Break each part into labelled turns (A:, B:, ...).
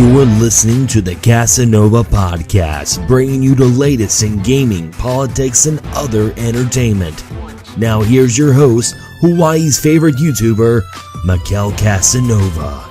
A: You're listening to the Kasanova podcast, bringing you the latest in gaming, politics, and other entertainment. Now here's your host, Hawaii's favorite YouTuber, Mekel Kasanova.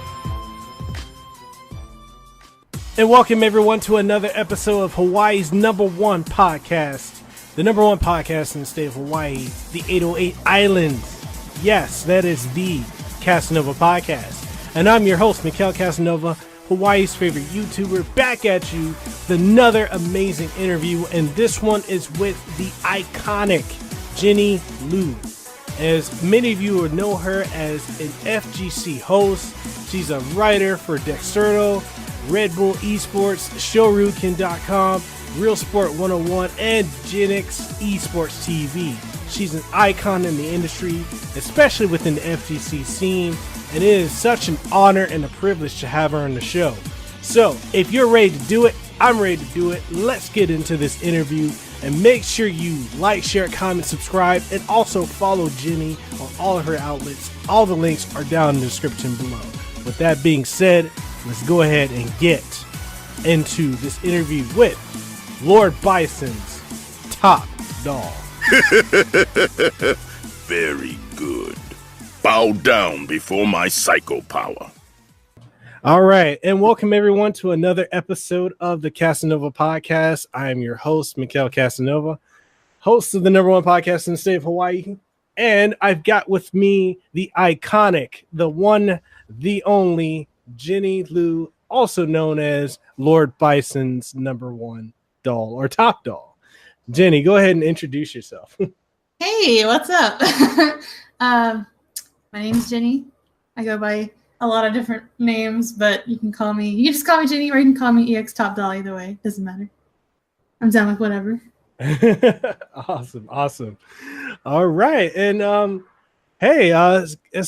B: And welcome everyone to another episode of Hawaii's #1 podcast. The #1 podcast in the state of Hawaii, the 808 Islands. Yes, that is the Kasanova podcast. And I'm your host, Mekel Kasanova, Hawaii's favorite YouTuber, back at you with another amazing interview. And this one is with the iconic Ginni. As many of you would know her as an FGC host. She's a writer for Dexerto, Red Bull eSports, Shoryuken.com, Real Sport 101, and GINX eSports TV. She's an icon in the industry, especially within the FGC scene, and it is such an honor and a privilege to have her on the show. So, if you're ready to do it, I'm ready to do it. Let's get into this interview, and make sure you like, share, comment, subscribe, and also follow Ginni on all of her outlets. All the links are down in the description below. With that being said, let's go ahead and get into this interview with Lord Bison's top doll.
C: Very good. Bow down before my psycho power.
B: All right, and welcome everyone to another episode of the Kasanova podcast. I am your host, Mekel Kasanova, host of the #1 podcast in the state of Hawaii. And I've got with me the iconic, the one, the only Ginni, also known as Lord Bison's #1 doll or top doll. Ginni, go ahead and introduce yourself.
D: Hey, what's up? My name's Ginni. I go by a lot of different names, but you can just call me Ginni, or you can call me EX Top Doll. Either way, doesn't matter. I'm down with whatever.
B: Awesome. All right, and hey, let's get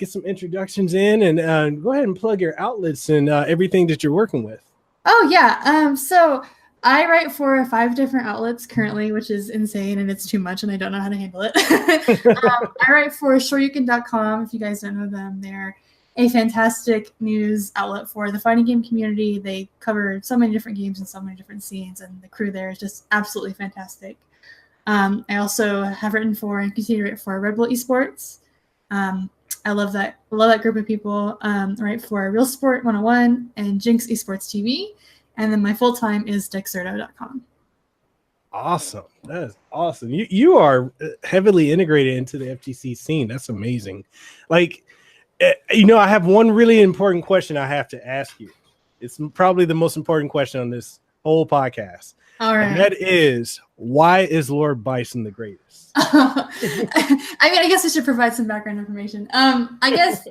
B: some introductions in, and go ahead and plug your outlets and everything that you're working with.
D: Oh yeah. So I write for 5 different outlets currently, which is insane, and it's too much, and I don't know how to handle it. I write for Shoryuken.com. If you guys don't know them, they're a fantastic news outlet for the fighting game community. They cover so many different games and so many different scenes, and the crew there is just absolutely fantastic. I also have written for and continue to write for Red Bull eSports. I love that group of people. I write for Real Sport 101 and GINX eSports TV. And then my full time is Dexerto.com.
B: Awesome. That is awesome. You are heavily integrated into the FGC scene. That's amazing. Like, I have one really important question I have to ask you. It's probably the most important question on this whole podcast.
D: All right.
B: And that is, why is Lord Bison the greatest?
D: I guess I should provide some background information. I guess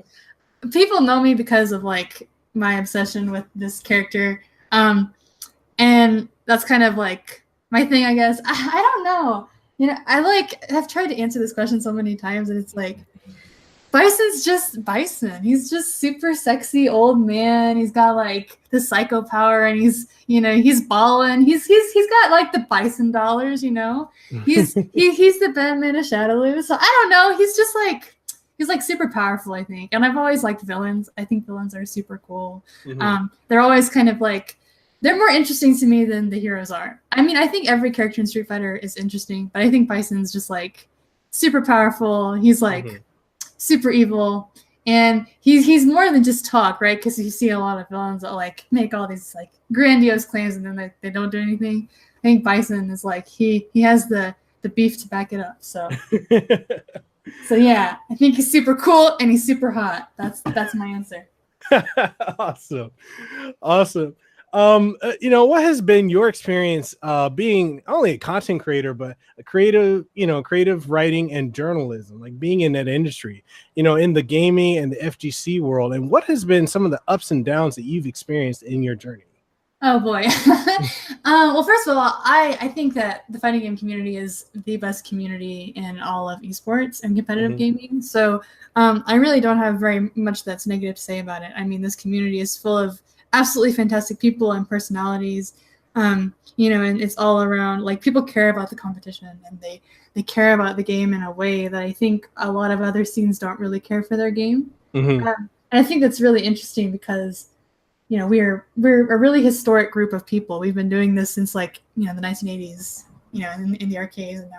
D: people know me because of like my obsession with this character. And that's kind of like my thing, I guess. I don't know. I have tried to answer this question so many times, and it's like, Bison's just Bison. He's just super sexy old man. He's got like the psycho power, and he's balling. He's got like the Bison dollars, He's the Batman of Shadowloo. So I don't know. He's like super powerful, I think. And I've always liked villains. I think villains are super cool. Mm-hmm. They're always kind of like, they're more interesting to me than the heroes are. I mean, I think every character in Street Fighter is interesting, but I think Bison's just like super powerful. He's like super evil, and he's more than just talk, right? Because you see a lot of villains that like make all these like grandiose claims and then they don't do anything. I think Bison is like he has the beef to back it up. So so yeah, I think he's super cool and he's super hot. That's my answer.
B: Awesome. What has been your experience being not only a content creator, but a creative writing and journalism, like being in that industry, in the gaming and the FGC world? And what has been some of the ups and downs that you've experienced in your journey?
D: Oh boy. Well, first of all, I think that the fighting game community is the best community in all of esports and competitive gaming. So I really don't have very much that's negative to say about it. I mean, this community is full of absolutely fantastic people and personalities, and it's all around, like, people care about the competition, and they care about the game in a way that I think a lot of other scenes don't really care for their game. And I think that's really interesting because we're a really historic group of people. We've been doing this since the 1980s, in the arcades, and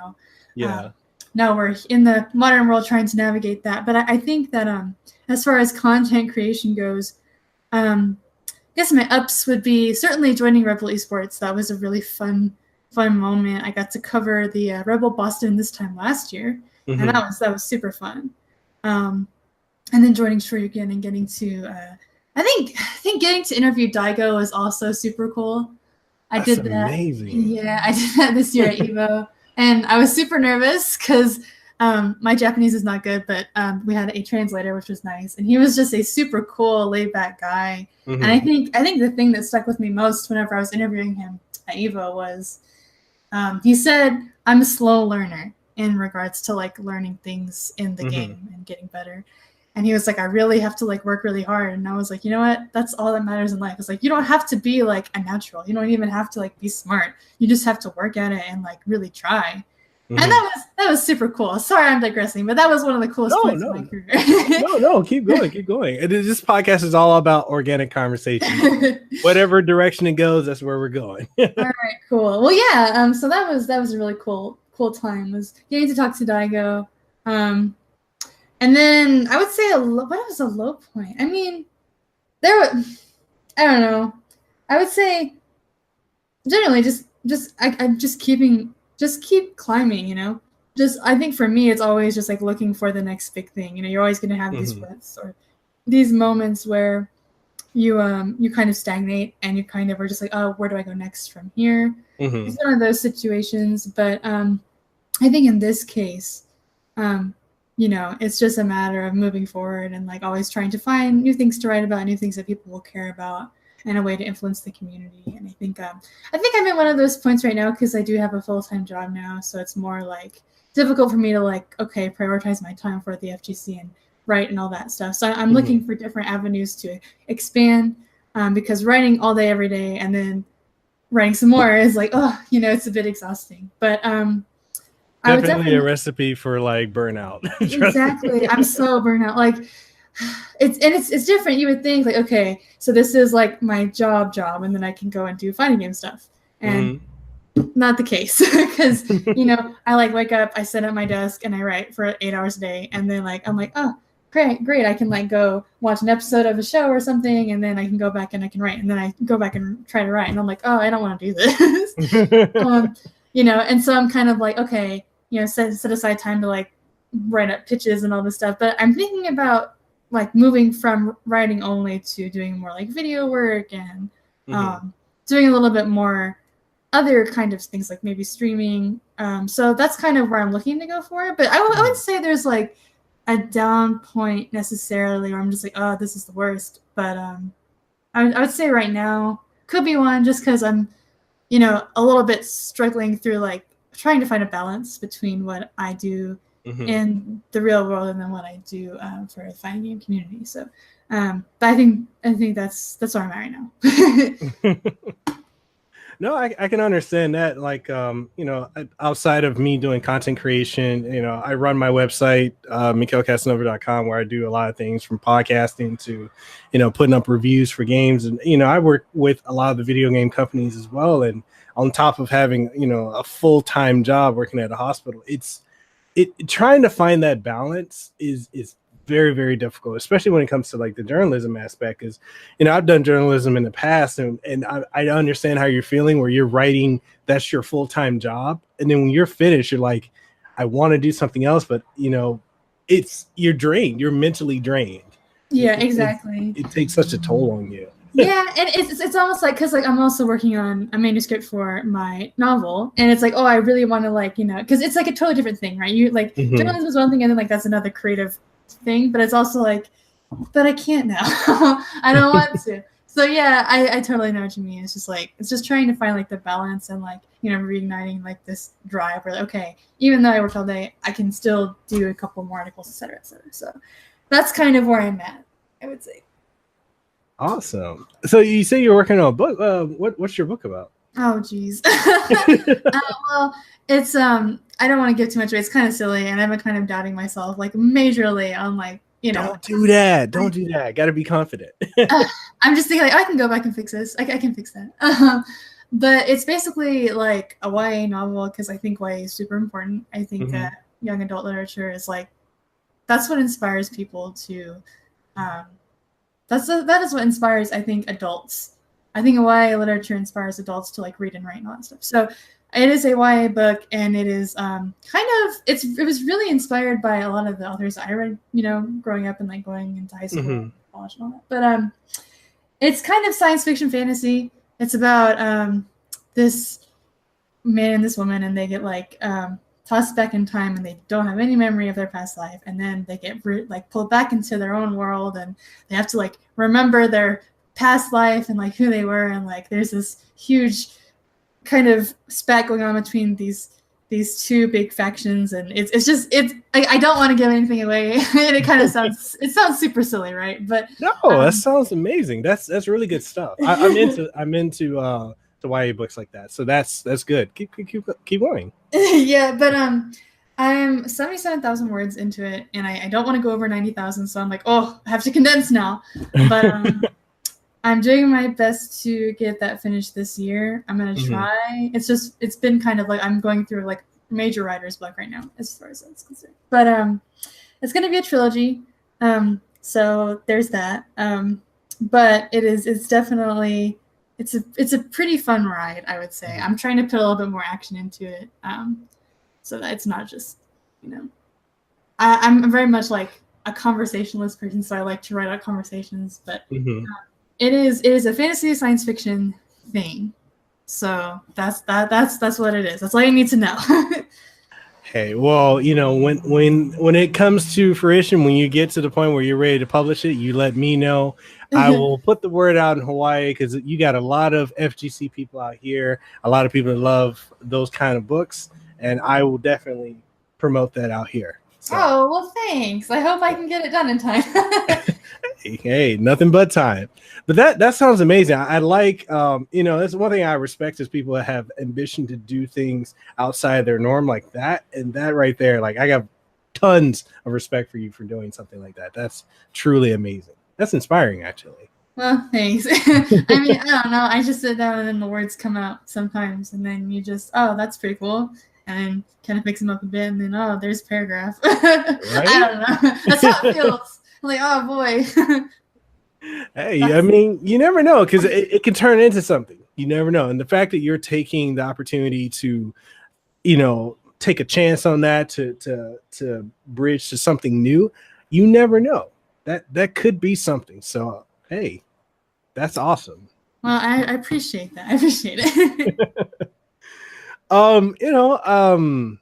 D: now we're in the modern world trying to navigate that. But I think that as far as content creation goes, I guess my ups would be certainly joining Rebel Esports. That was a really fun moment. I got to cover the Rebel Boston this time last year, and that was super fun. And then joining Shoryuken and getting to I think getting to interview Daigo was also super cool. That's did that. Amazing. Yeah, I did that this year at Evo, and I was super nervous because my Japanese is not good, but we had a translator, which was nice, and he was just a super cool, laid-back guy. And I think the thing that stuck with me most whenever I was interviewing him at Evo was he said, "I'm a slow learner in regards to learning things in the game and getting better." And he was like, I really have to work really hard. And I was like, you know what? That's all that matters in life. It's you don't have to be a natural. You don't even have to be smart. You just have to work at it and really try. And that was super cool. Sorry, I'm digressing, but that was one of the coolest points in my career.
B: No, keep going. This podcast is all about organic conversation. Whatever direction it goes, that's where we're going.
D: All right, cool. Well, yeah. So that was a really cool time. Was getting to talk to Daigo. And then I would say what was a low point? I mean, I don't know. I would say generally just keep climbing, I think for me, it's always just looking for the next big thing. You're always going to have these ruts or these moments where you kind of stagnate and you kind of are just oh, where do I go next from here? It's one of those situations. But I think in this case, it's just a matter of moving forward and always trying to find new things to write about, new things that people will care about, and a way to influence the community. And I think I'm in one of those points right now because I do have a full-time job now, so it's more difficult for me to prioritize my time for the FGC and write and all that stuff. So I'm looking for different avenues to expand because writing all day every day and then writing some more is it's a bit exhausting. But
B: definitely a recipe for burnout.
D: Exactly. I'm so burnt out. It's different. You would think okay, so this is my job, and then I can go and do fighting game stuff. And not the case because I wake up, I sit at my desk and I write for 8 hours a day, and then I'm oh great, I can like go watch an episode of a show or something, and then I can go back and I can write, and then I go back and try to write, and I'm like, oh, I don't want to do this. You know, and so I'm kind of like, okay, you know, set aside time to like write up pitches and all this stuff. But I'm thinking about like moving from writing only to doing more like video work and doing a little bit more other kind of things, like maybe streaming. So that's kind of where I'm looking to go for it. But I wouldn't say there's like a down point necessarily where I'm just like, oh, this is the worst. But I would say right now could be one, just because I'm, you know, a little bit struggling through like trying to find a balance between what I do in the real world and then what I do for the fighting game community. So, but I think that's where I'm at right now.
B: No, I can understand that. Like, you know, outside of me doing content creation, you know, I run my website, mekelkasanova.com, where I do a lot of things from podcasting to, you know, putting up reviews for games. And, you know, I work with a lot of the video game companies as well. And on top of having, you know, a full-time job working at a hospital, trying to find that balance is very, very difficult, especially when it comes to like the journalism aspect. Because, you know, I've done journalism in the past, and I understand how you're feeling, where you're writing, that's your full-time job, and then when you're finished, you're like, I want to do something else, but you know, you're drained, you're mentally drained.
D: Yeah, exactly.
B: It takes such a toll on you.
D: Yeah, and it's almost like, because like I'm also working on a manuscript for my novel, and it's like, oh, I really want to, like, you know, because it's like a totally different thing, right? You like journalism is one thing, and then like that's another creative thing, but it's also like, but I can't now. I don't want to. So yeah, I totally know what you mean. It's just like, it's just trying to find like the balance and like, you know, reigniting like this drive where like, okay, even though I work all day, I can still do a couple more articles, et cetera, et cetera. So that's kind of where I'm at, I would say.
B: Awesome. So you say you're working on a book. What's your book about?
D: Oh, geez. Well, it's I don't want to give too much away. It's kind of silly, and I've been kind of doubting myself, like majorly, on like you know.
B: Don't do that. Don't do that. Got to be confident.
D: I'm just thinking, like, I can go back and fix this. I can fix that. But it's basically like a YA novel because I think YA is super important. I think that young adult literature is like, that's what inspires people to, that is what inspires, I think, adults. I think YA literature inspires adults to like read and write and all that stuff. So it is a YA book, and it is it was really inspired by a lot of the authors I read, you know, growing up and like going into high school, college and all that. But it's kind of science fiction fantasy. It's about this man and this woman, and they get like tossed back in time, and they don't have any memory of their past life, and then they get like pulled back into their own world, and they have to like remember their past life and like who they were, and like there's this huge kind of spat going on between these two big factions, and it's I don't want to give anything away. And it kind of sounds super silly, right? But
B: no, that sounds amazing. That's really good stuff. I'm into the YA books like that, so that's good. Keep going.
D: Yeah, but I'm 77,000 words into it, and I don't want to go over 90,000, so I'm like, oh, I have to condense now. But I'm doing my best to get that finished this year. I'm gonna try. It's been kind of like I'm going through like major writer's block right now, as far as that's concerned. But it's gonna be a trilogy. So there's that. But it's definitely it's a pretty fun ride, I would say. I'm trying to put a little bit more action into it, so that it's not just, you know. I'm very much like a conversationalist person, so I like to write out conversations. But it is a fantasy science fiction thing, so that's what it is. That's all you need to know.
B: Hey, well, you know, when it comes to fruition, when you get to the point where you're ready to publish it, you let me know. I will put the word out in Hawaii, because you got a lot of FGC people out here, a lot of people that love those kind of books, and I will definitely promote that out here. So.
D: Oh, well, thanks. I hope I can get it done in time.
B: Hey, nothing but time. But that sounds amazing. I like, you know, that's one thing I respect is people that have ambition to do things outside their norm like that. And that right there, like, I got tons of respect for you for doing something like that. That's truly amazing. That's inspiring, actually.
D: Well, thanks. I mean, I don't know. I just sit down and then the words come out sometimes. And then you just, oh, that's pretty cool. And then kind of fix them up a bit. And then, oh, there's a paragraph. Right? I don't know. That's how it feels. I'm like, oh, boy.
B: Hey, I mean, you never know, because it can turn into something. You never know. And the fact that you're taking the opportunity to, you know, take a chance on that to bridge to something new, you never know. That could be something. So, hey, that's awesome.
D: Well, I appreciate that. I appreciate it.
B: You know,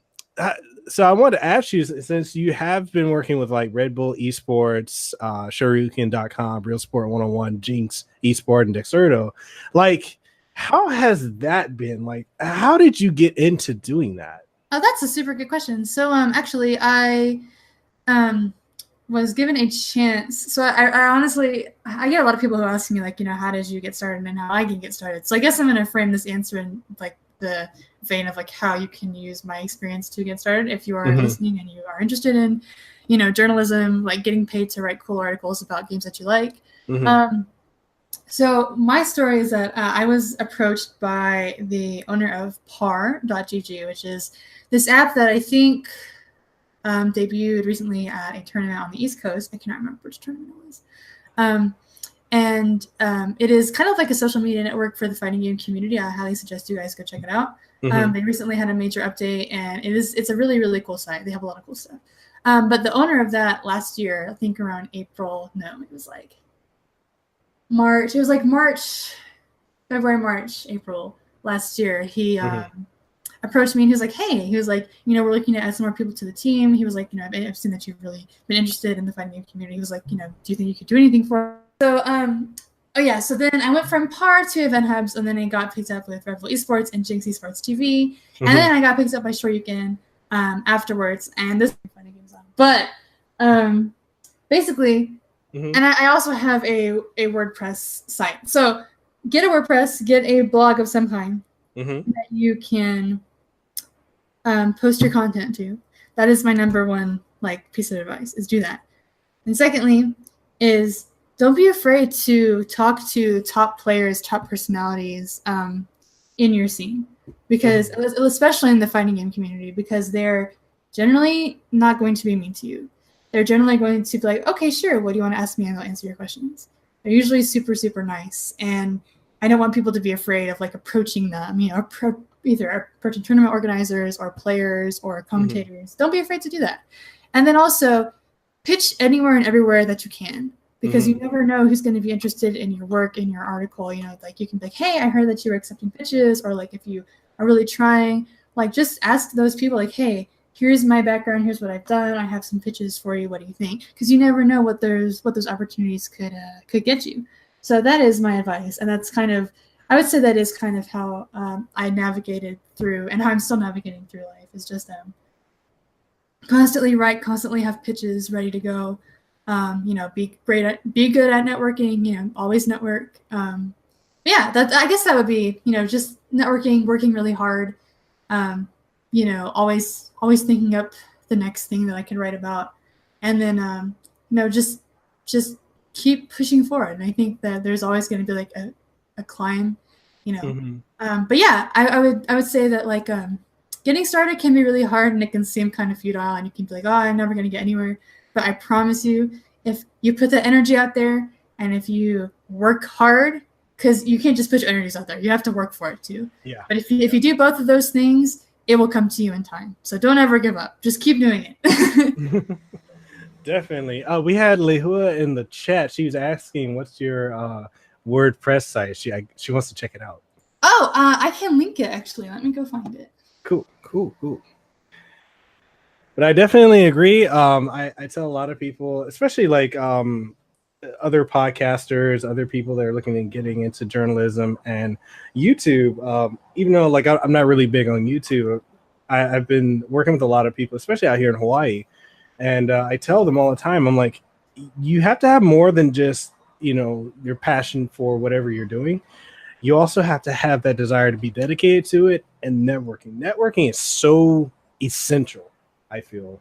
B: so I wanted to ask you, since you have been working with like Red Bull eSports, Shoryuken.com, Real Sport 101, GINX eSport, and Dexerto, like, how has that been? Like, how did you get into doing that?
D: Oh, that's a super good question. So, actually, I was given a chance. So I honestly, I get a lot of people who ask me, like, you know, how did you get started and how I can get started. So I guess I'm going to frame this answer in like the vein of like how you can use my experience to get started if you are listening and you are interested in, you know, journalism, like getting paid to write cool articles about games that you like. So my story is that I was approached by the owner of par.gg, which is this app that I think debuted recently at a tournament on the East Coast. I cannot remember which tournament it was. And it is kind of like a social media network for the fighting game community. I highly suggest you guys go check it out. They recently had a major update, and it's a really, really cool site. They have a lot of cool stuff. But the owner of that last year, I think around April, no, it was like March. It was like February, March, April last year. He approached me and he was like, hey, he was like, you know, we're looking to add some more people to the team. He was like, you know, I've seen that you've really been interested in the fighting game community. He was like, you know, do you think you could do anything for us? So, oh yeah, so then I went from Par to Event Hubs, and then I got picked up with Red Bull eSports and GINX eSports TV, and then I got picked up by Shoryuken afterwards, and this fighting games on. But basically, and I also have a WordPress site. So get a WordPress, get a blog of some kind that you can post your content to. That is my number one like piece of advice, is do that. And secondly is don't be afraid to talk to top players, top personalities in your scene, because especially in the fighting game community, because they're generally not going to be mean to you. They're generally going to be like, okay, sure, what do you want to ask me? And I'll answer your questions. They're usually super, super nice. And I don't want people to be afraid of like approaching them, you know, either approaching tournament organizers or players or commentators. Don't be afraid to do that. And then also pitch anywhere and everywhere that you can, because you never know who's going to be interested in your work, in your article. You know, like you can be like, hey, I heard that you were accepting pitches, or like if you are really trying, like just ask those people like, hey, here's my background, here's what I've done, I have some pitches for you, what do you think? Because you never know what those opportunities could get you. So that is my advice, and that's kind of, I would say that is kind of how I navigated through, and how I'm still navigating through life, is just constantly write, constantly have pitches ready to go. You know, be good at networking, you know, always network. Yeah, I guess that would be, you know, just networking, working really hard. You know, always thinking up the next thing that I can write about, and then you know, just keep pushing forward. And I think that there's always going to be like a climb, you know. But yeah, I would say that like getting started can be really hard, and it can seem kind of futile, and you can be like, oh, I'm never going to get anywhere. But I promise you, if you put the energy out there, and if you work hard, because you can't just put your energies out there, you have to work for it too.
B: Yeah.
D: But if you do both of those things, it will come to you in time. So don't ever give up. Just keep doing it.
B: Definitely. We had Lehua in the chat. She was asking, what's your WordPress site? She wants to check it out.
D: Oh, I can link it, actually. Let me go find it.
B: Cool. But I definitely agree. I tell a lot of people, especially like other podcasters, other people that are looking at getting into journalism and YouTube, even though like I'm not really big on YouTube, I've been working with a lot of people, especially out here in Hawaii. And I tell them all the time, I'm like, you have to have more than just, you know, your passion for whatever you're doing. You also have to have that desire to be dedicated to it, and networking. Networking is so essential, I feel.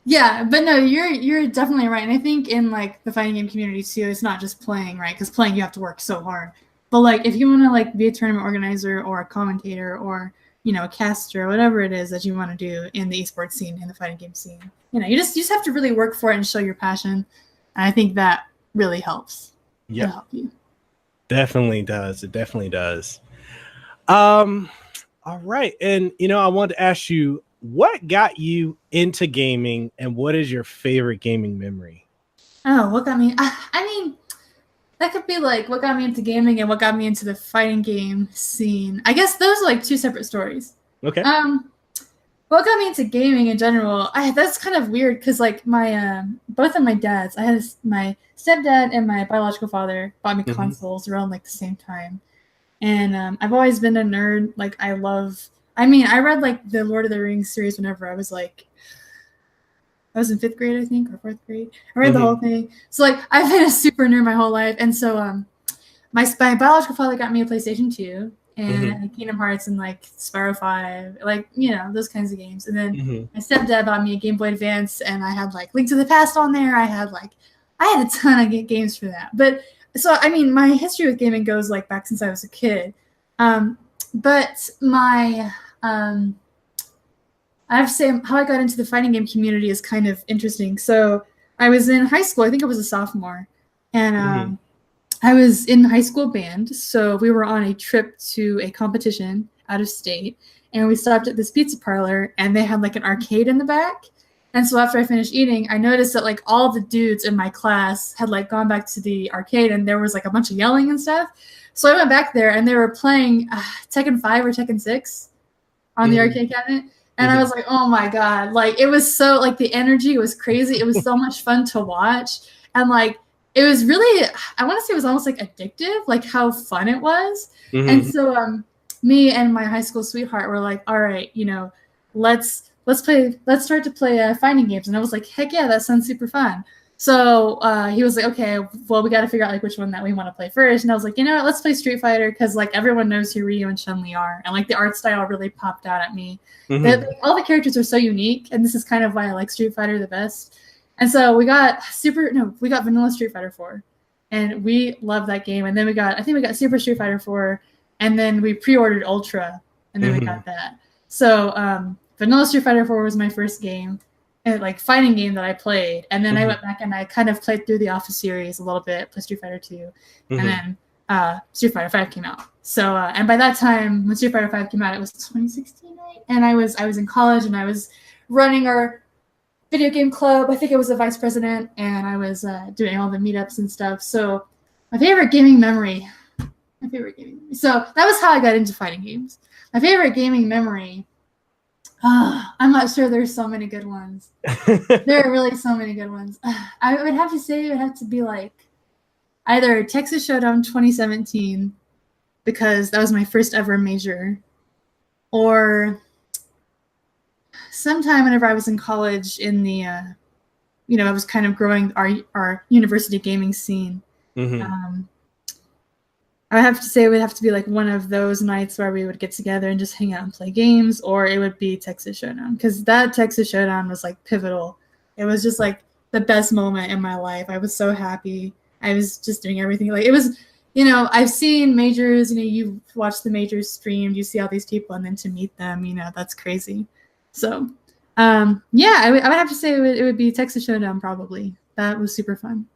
D: Yeah, but no, you're definitely right. And I think in like the fighting game community too, it's not just playing, right? Because playing, you have to work so hard. But like if you want to like be a tournament organizer or a commentator or, you know, a caster, whatever it is that you want to do in the esports scene, in the fighting game scene, you know, you just have to really work for it and show your passion. And I think that really helps.
B: Yeah,
D: it'll help you.
B: Definitely does. It definitely does. All right, and you know, I wanted to ask you, what got you into gaming, and what is your favorite gaming memory?
D: Oh, what got me? I mean, that could be like what got me into gaming and what got me into the fighting game scene. I guess those are like two separate stories.
B: Okay.
D: What got me into gaming in general? That's kind of weird because like my both of my dads, I had my stepdad and my biological father bought me consoles around like the same time, and I've always been a nerd. Like I read like the Lord of the Rings series whenever I was like, I was in 5th grade, I think, or 4th grade. I read the whole thing. So like I've been a super nerd my whole life, and so my biological father got me a PlayStation 2. And Kingdom Hearts and like Spyro 5, like, you know, those kinds of games. And then my stepdad bought me a Game Boy Advance, and I had like Link to the Past on there. I had a ton of games for that. But so I mean, my history with gaming goes like back since I was a kid. But my I have to say how I got into the fighting game community is kind of interesting. So I was in high school. I think I was a sophomore, and I was in high school band, so we were on a trip to a competition out of state, and we stopped at this pizza parlor, and they had like an arcade in the back. And so after I finished eating, I noticed that like all the dudes in my class had like gone back to the arcade, and there was like a bunch of yelling and stuff. So I went back there, and they were playing Tekken 5 or Tekken 6 on the arcade cabinet. And I was like, oh my God, like it was so like the energy was crazy. It was so much fun to watch. And like, it was really, I want to say it was almost like addictive, like how fun it was. And so me and my high school sweetheart were like, all right, you know, let's start to play fighting games. And I was like, heck yeah, that sounds super fun. So he was like, okay, well, we got to figure out like which one that we want to play first. And I was like, you know what, let's play Street Fighter, because like everyone knows who Ryu and Chun-Li are. And like the art style really popped out at me. All the characters are so unique. And this is kind of why I like Street Fighter the best. And so we got Vanilla Street Fighter 4, and we loved that game. And then we got Super Street Fighter 4, and then we pre-ordered Ultra, and then we got that. So Vanilla Street Fighter 4 was my first game, and like fighting game that I played. And then I went back and I kind of played through the Alpha series a little bit, plus Street Fighter 2, and then Street Fighter 5 came out. So and by that time, when Street Fighter 5 came out, it was 2016, right? And I was in college, and I was running our video game club. I think I was a vice president, and I was doing all the meetups and stuff. So my favorite gaming memory. So that was how I got into fighting games. My favorite gaming memory. I'm not sure. There's so many good ones. There are really so many good ones. I would have to say it would have to be like either Texas Showdown 2017, because that was my first ever major, or sometime whenever I was in college in the, I was kind of growing our university gaming scene. I have to say it would have to be like one of those nights where we would get together and just hang out and play games, or it would be Texas Showdown, because that Texas Showdown was like pivotal. It was just like the best moment in my life. I was so happy. I was just doing everything. Like it was, I've seen majors, you watch the majors streamed, you see all these people, and then to meet them, that's crazy. So, I would have to say it would be Texas Showdown probably. That was super fun.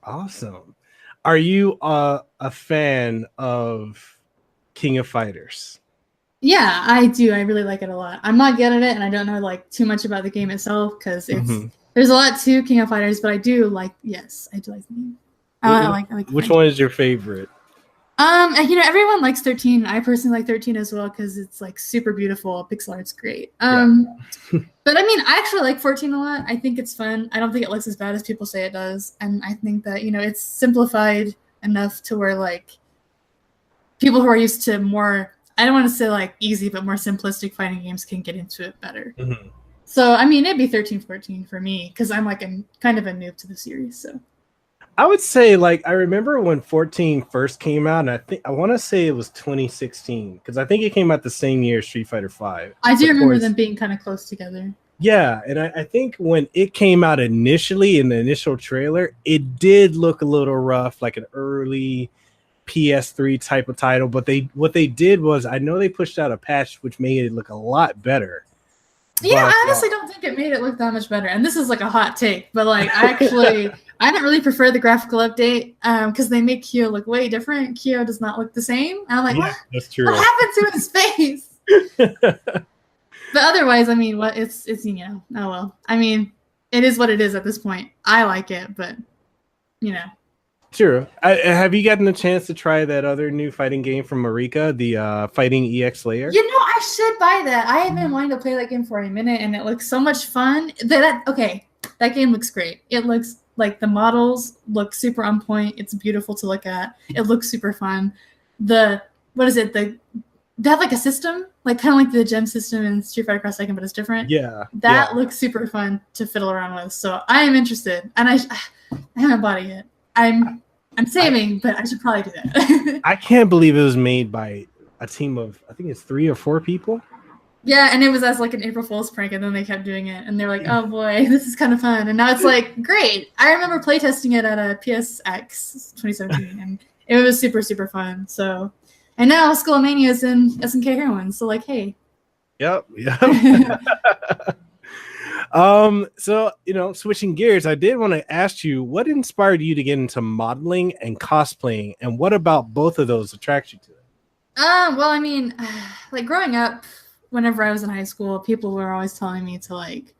B: Awesome. Are you a fan of King of Fighters?
D: Yeah, I do. I really like it a lot. I'm not good at it, and I don't know like too much about the game itself, because there's a lot to King of Fighters, but I do like. Yes, I do like the game. I like.
B: Which one is your favorite?
D: Everyone likes 13. I personally like 13 as well, because it's like super beautiful. Pixel art's great. But I actually like 14 a lot. I think it's fun. I don't think it looks as bad as people say it does, and I think that it's simplified enough to where like people who are used to more, I don't want to say like easy, but more simplistic fighting games can get into it better. So it'd be 13, 14 for me, because I'm like kind of a noob to the series. So
B: I would say, like, I remember when 14 first came out, and I want to say it was 2016, because I think it came out the same year as Street Fighter 5.
D: I do remember them being kind of close together.
B: Yeah, and I think when it came out initially in the initial trailer, it did look a little rough, like an early PS3 type of title. But what they did was, I know they pushed out a patch which made it look a lot better.
D: Yeah, I honestly don't think it made it look that much better. And this is like a hot take, but like I didn't really prefer the graphical update because they make Kyo look way different. Kyo does not look the same. And I'm like,
B: yeah, that's true.
D: What happened to his face? But otherwise, it's oh well. It is what it is at this point. I like it, but
B: Sure. Have you gotten a chance to try that other new fighting game from Marika, the Fighting EX Layer?
D: I should buy that. I have been wanting to play that game for a minute, and it looks so much fun. That game looks great. It looks like the models look super on point. It's beautiful to look at. It looks super fun. They have like a system, like kind of like the gem system in Street Fighter Cross Tekken, but it's different.
B: Yeah.
D: That looks super fun to fiddle around with. So I am interested, and I haven't bought it yet. I'm saving, but I should probably do that.
B: I can't believe it was made by a team of, I think it's 3 or 4 people.
D: Yeah, and it was as like an April Fool's prank, and then they kept doing it, and they're like, "Oh boy, this is kind of fun." And now it's like, great. I remember playtesting it at a PSX 2017, and it was super, super fun. So, and now Skullmania is in SNK Heroine, so like, hey.
B: Yep. So, switching gears, I did want to ask you, what inspired you to get into modeling and cosplaying, and what about both of those attracts you to it?
D: Well, like growing up, whenever I was in high school, people were always telling me to like,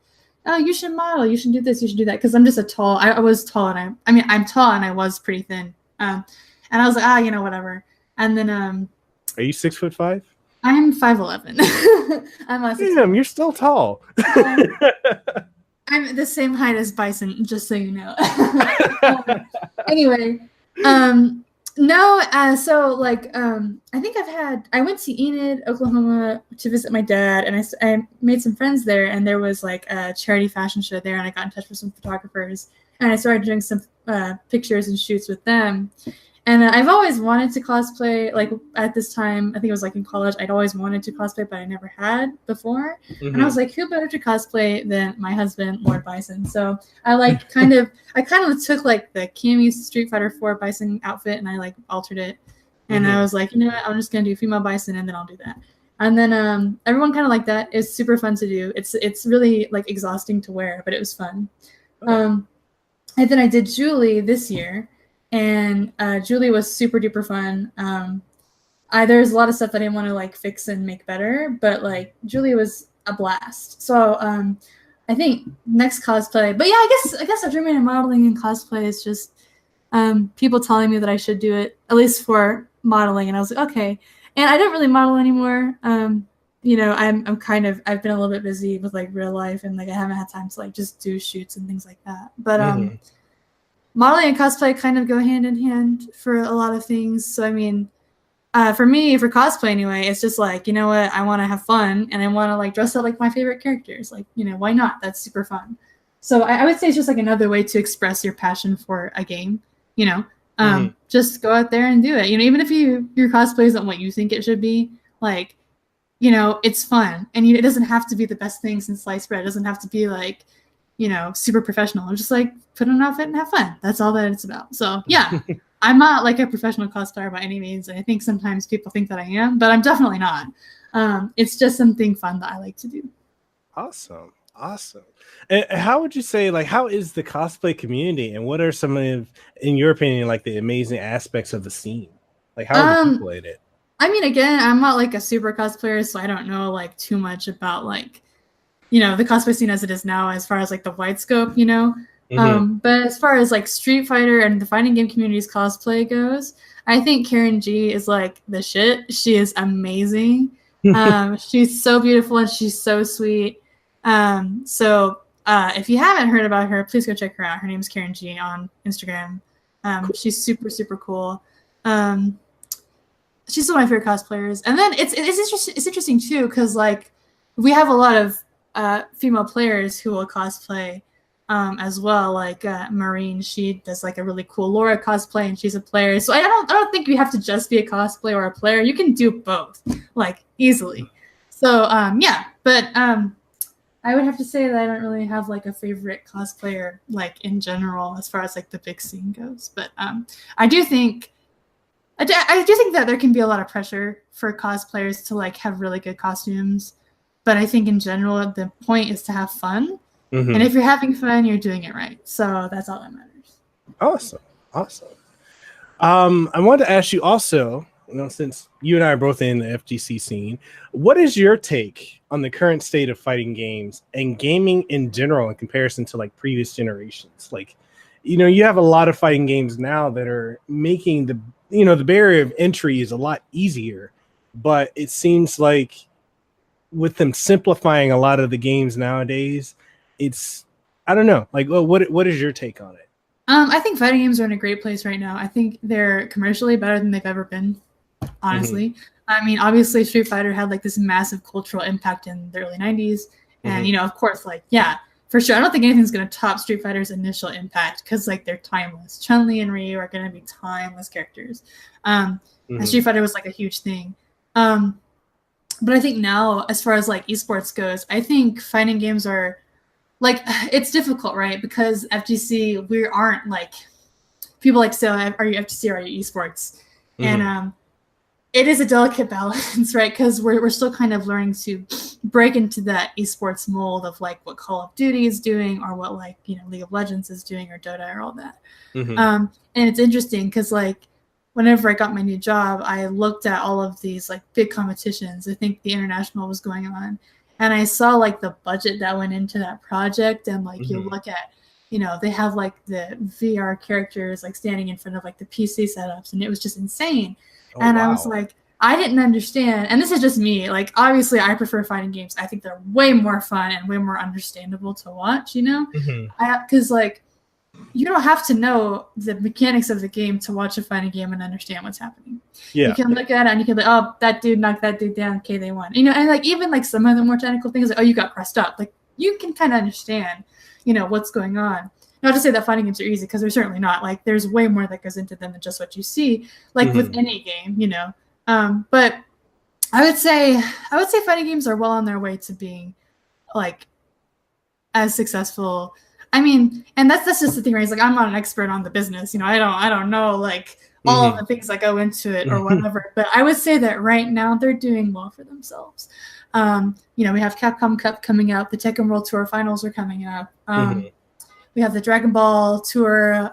D: oh, you should model, you should do this, you should do that, because I'm just I was tall, and I'm tall, and I was pretty thin, and I was like, whatever. And then
B: are you 6'5"?
D: I'm 5'11".
B: Damn, you're still tall.
D: I'm the same height as Bison, just so you know. Anyway, so like I think I went to Enid, Oklahoma to visit my dad, and I made some friends there, and there was like a charity fashion show there, and I got in touch with some photographers, and I started doing some pictures and shoots with them. And I've always wanted to cosplay, like at this time, I think it was like in college, I'd always wanted to cosplay, but I never had before. And I was like, who better to cosplay than my husband, Lord Bison? So I like kind of took like the Cammy's Street Fighter 4 Bison outfit and I like altered it. And I was like, you know what, I'm just going to do female Bison and then I'll do that. And then everyone kind of liked that. It's super fun to do. It's really like exhausting to wear, but it was fun. And then I did Julie this year. And Julie was super duper fun. There's a lot of stuff that I didn't want to like fix and make better, but like Julie was a blast. So I think next cosplay, but yeah, I guess after my modeling and cosplay is just people telling me that I should do it, at least for modeling, and I was like, okay. And I don't really model anymore. You know, I've been a little bit busy with like real life, and like I haven't had time to like just do shoots and things like that. But modeling and cosplay kind of go hand in hand for a lot of things. So, I mean, for me, for cosplay anyway, it's just like, you know what, I want to have fun and I want to like dress up like my favorite characters. Like, you know, why not? That's super fun. So I would say it's just like another way to express your passion for a game, you know, just go out there and do it. You know, even if your cosplay isn't what you think it should be, like, you know, it's fun. And it doesn't have to be the best thing since sliced bread. It doesn't have to be like, you know, super professional. I'm just like, put on an outfit and have fun. That's all that it's about. So yeah, I'm not like a professional cosplayer by any means. And I think sometimes people think that I am, but I'm definitely not. It's just something fun that I like to do.
B: Awesome. And how would you say, like, how is the cosplay community and what are some of, in your opinion, like the amazing aspects of the scene? Like how are the people in it?
D: I mean, again, I'm not like a super cosplayer, so I don't know like too much about like, you know, the cosplay scene as it is now, as far as like the wide scope, you know. But as far as like Street Fighter and the fighting game community's cosplay goes, I think Karen G is like the shit. She is amazing. She's so beautiful and she's so sweet. So if you haven't heard about her, please go check her out. Her name is Karen G on Instagram. Cool. She's super, super cool. She's one of my favorite cosplayers. And then it's interesting too, because like we have a lot of female players who will cosplay as well, like Marine. She does like a really cool Laura cosplay and she's a player, so I don't think you have to just be a cosplayer or a player. You can do both like easily. So yeah, but I would have to say that I don't really have like a favorite cosplayer like in general as far as like the big scene goes, but I do think that there can be a lot of pressure for cosplayers to like have really good costumes. But I think in general, the point is to have fun. And if you're having fun, you're doing it right. So that's all that matters.
B: Awesome. I wanted to ask you also, you know, since you and I are both in the FGC scene, what is your take on the current state of fighting games and gaming in general in comparison to like previous generations? Like, you know, you have a lot of fighting games now that are making the barrier of entry is a lot easier, but it seems like with them simplifying a lot of the games nowadays, it's, I don't know, like, well, what is your take on it?
D: I think fighting games are in a great place right now. I think they're commercially better than they've ever been, honestly. I mean, obviously Street Fighter had like this massive cultural impact in the early 90s. And, you know, of course, like, yeah, for sure. I don't think anything's going to top Street Fighter's initial impact because like they're timeless. Chun-Li and Ryu are going to be timeless characters. And Street Fighter was like a huge thing. But I think now, as far as like esports goes, I think fighting games are like, it's difficult, right? Because FGC, we aren't like, people like say, are you FGC or are you esports? And it is a delicate balance, right? Because we're still kind of learning to break into that esports mold of like what Call of Duty is doing or what like, you know, League of Legends is doing or Dota or all that. And it's interesting because like, whenever I got my new job, I looked at all of these like big competitions. I think the international was going on. And I saw like the budget that went into that project. And like you look at, you know, they have like the VR characters like standing in front of like the PC setups. And it was just insane. I was like, I didn't understand. And this is just me. Like, obviously, I prefer fighting games. I think they're way more fun and way more understandable to watch, you know? Because like, you don't have to know the mechanics of the game to watch a fighting game and understand what's happening. You can look at it and you can be like, oh, that dude knocked that dude down. Okay, they won. You know, and like even like some of the more technical things, like, oh, you got pressed up. Like you can kind of understand, you know, what's going on. not to say that fighting games are easy, because they're certainly not. Like, there's way more that goes into them than just what you see, like with any game, you know. But I would say fighting games are well on their way to being like as successful. I mean, and that's just the thing, right? It's like, I'm not an expert on the business, you know. I don't know like all of the things that go into it or whatever. But I would say that right now they're doing well for themselves. You know, we have Capcom Cup coming up. The Tekken World Tour finals are coming up. We have the Dragon Ball Tour.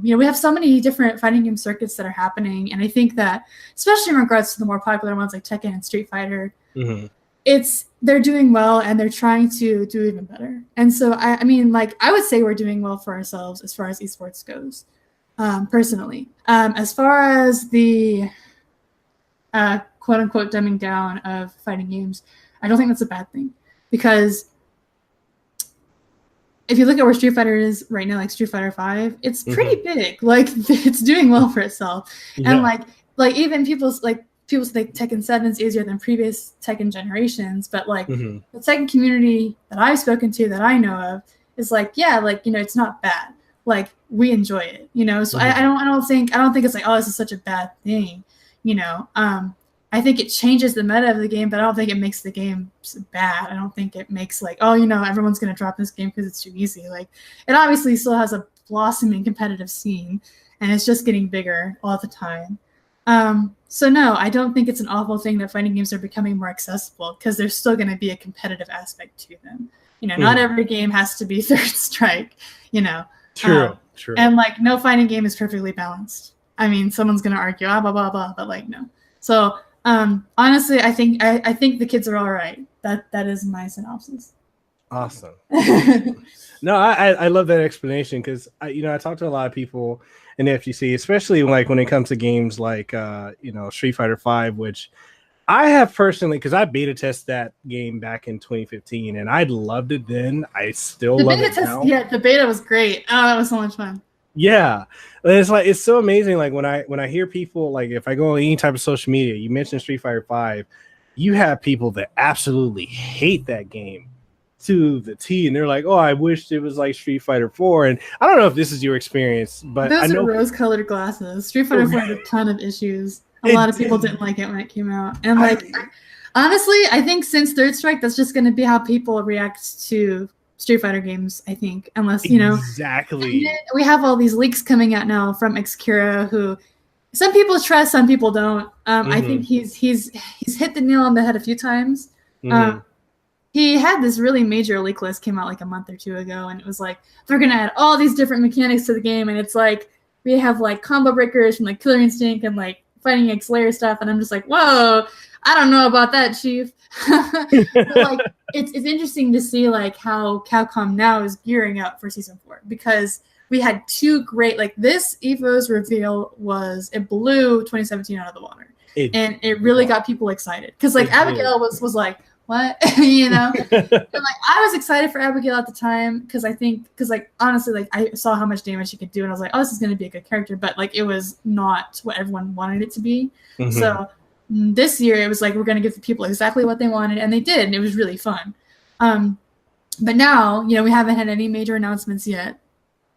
D: You know, we have so many different fighting game circuits that are happening. And I think that, especially in regards to the more popular ones like Tekken and Street Fighter, they're doing well and they're trying to do even better. And so, I mean, like, I would say we're doing well for ourselves as far as esports goes, personally. As far as the quote unquote dumbing down of fighting games, I don't think that's a bad thing, because if you look at where Street Fighter is right now, like Street Fighter 5, it's pretty big. Like, it's doing well for itself. And like even people say Tekken 7 is easier than previous Tekken generations, but like the Tekken community that I've spoken to, that I know of, is like, yeah, like, you know, it's not bad. Like, we enjoy it, you know. So I don't think it's like, oh, this is such a bad thing, you know. I think it changes the meta of the game, but I don't think it makes the game bad. I don't think it makes like, oh, you know, everyone's going to drop this game because it's too easy. Like, it obviously still has a blossoming competitive scene, and it's just getting bigger all the time. So no, I don't think it's an awful thing that fighting games are becoming more accessible, because there's still going to be a competitive aspect to them. You know, not every game has to be Third Strike, you know.
B: True.
D: And like, no fighting game is perfectly balanced. I mean, someone's going to argue, blah, blah, blah, but like, no. So, honestly, I think the kids are all right. That is my synopsis.
B: Awesome. No, I love that explanation, because I talk to a lot of people in the FGC, especially like when it comes to games like Street Fighter 5, which I have personally, because I beta tested that game back in 2015 and I loved it then. I still love it now.
D: Yeah, the beta was great. Oh, that was so much fun.
B: Yeah, it's so amazing. Like when I hear people, like if I go on any type of social media, you mentioned Street Fighter 5, you have people that absolutely hate that game to the T, and they're like, oh, I wish it was like Street Fighter 4. And I don't know if this is your experience, but
D: those
B: I know
D: are rose-colored glasses. Street Fighter 4 had a ton of issues. A lot of people didn't like it when it came out, and like, honestly, I think since Third Strike, that's just going to be how people react to Street Fighter games, I think, unless, you know.
B: Exactly.
D: We have all these leaks coming out now from Xkira, who some people trust, some people don't. I think he's hit the nail on the head a few times. He had this really major leak list came out like a month or two ago, and it was like, they're going to add all these different mechanics to the game, and it's like, we have like combo breakers from like Killer Instinct and like Fighting X Layer stuff, and I'm just like, whoa, I don't know about that, Chief. But like, it's interesting to see like how Capcom now is gearing up for Season 4, because we had two great, like, this EVO's reveal it blew 2017 out of the water, and it really got people excited, because like Abigail was like, what? You know. And like, I was excited for Abigail at the time, because like, honestly, like, I saw how much damage she could do, and I was like, oh, this is going to be a good character, but like, it was not what everyone wanted it to be. So this year it was like, we're going to give the people exactly what they wanted, and they did, and it was really fun. But now, you know, we haven't had any major announcements yet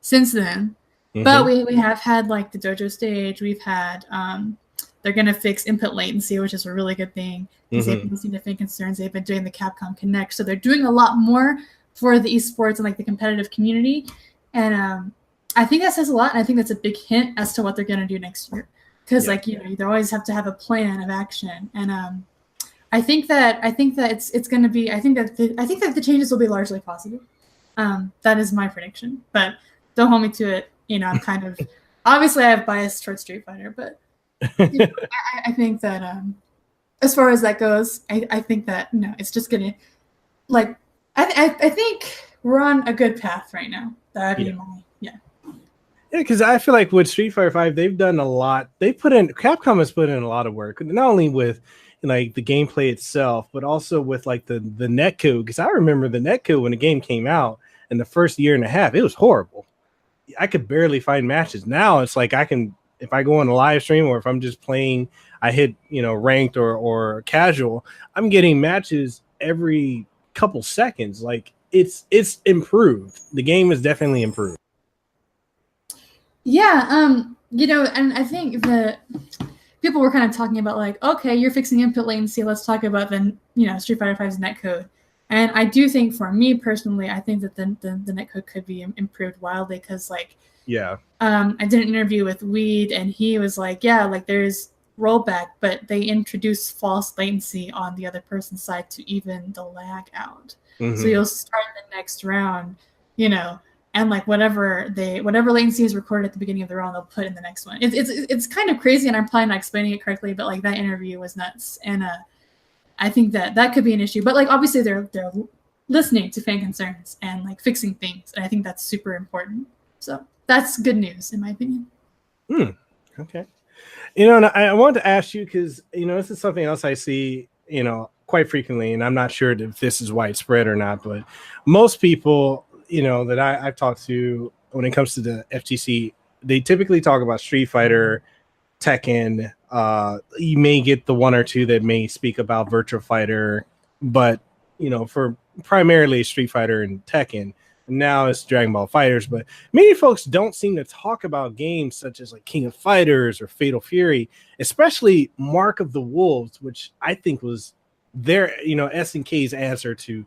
D: since then, but we have had like the dojo stage. We've had they're going to fix input latency, which is a really good thing, because they've been significant concerns. They've been doing the Capcom Connect, so they're doing a lot more for the esports and like the competitive community, and I think that says a lot, and I think that's a big hint as to what they're going to do next year, because like, you know, you always have to have a plan of action, and I think that it's going to be. I think that the changes will be largely positive. That is my prediction, but don't hold me to it. You know, I'm kind of obviously I have bias towards Street Fighter, but you know, I think that as far as that goes, I think that, you know, it's just gonna, like, I think we're on a good path right now. That'd be Yeah,
B: because I feel like with Street Fighter 5, they've done a lot. Capcom has put in a lot of work, not only with like the gameplay itself, but also with like the netcode. Because I remember the netcode when the game came out in the first year and a half, it was horrible. I could barely find matches. Now it's like, if I go on a live stream, or if I'm just playing, I hit, you know, ranked or casual, I'm getting matches every couple seconds. Like, it's improved. The game is definitely improved.
D: Yeah, and I think that people were kind of talking about like, okay, you're fixing input latency. Let's talk about the Street Fighter V's netcode. And I do think, for me personally, I think that the netcode could be improved wildly because I did an interview with Weed and he was like, yeah, like there's rollback, but they introduce false latency on the other person's side to even the lag out. Mm-hmm. So you'll start the next round, and like whatever latency is recorded at the beginning of the round, they'll put in the next one. It's kind of crazy, and I'm probably not explaining it correctly, but like that interview was nuts, and I think that could be an issue. But like obviously they're listening to fan concerns and like fixing things, and I think that's super important. So that's good news in my opinion.
B: Okay. And I wanted to ask you because this is something else I see quite frequently, and I'm not sure if this is widespread or not, but most people that I've talked to when it comes to the FGC, they typically talk about Street Fighter, Tekken. You may get the one or two that may speak about Virtua Fighter, but for primarily Street Fighter and Tekken. Now it's Dragon Ball Fighters, but many folks don't seem to talk about games such as like King of Fighters or Fatal Fury, especially Mark of the Wolves, which I think was their SNK's answer to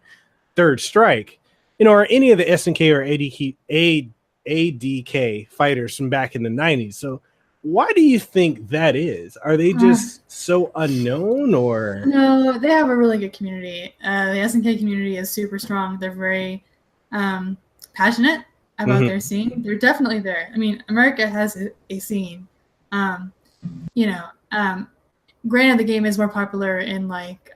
B: Third Strike. Or any of the SNK or ADK fighters from back in the 90s. So why do you think that is? Are they just so unknown, or?
D: No, they have a really good community. The SNK community is super strong. They're very passionate about their scene. They're definitely there. I mean, America has a scene. Granted, the game is more popular in like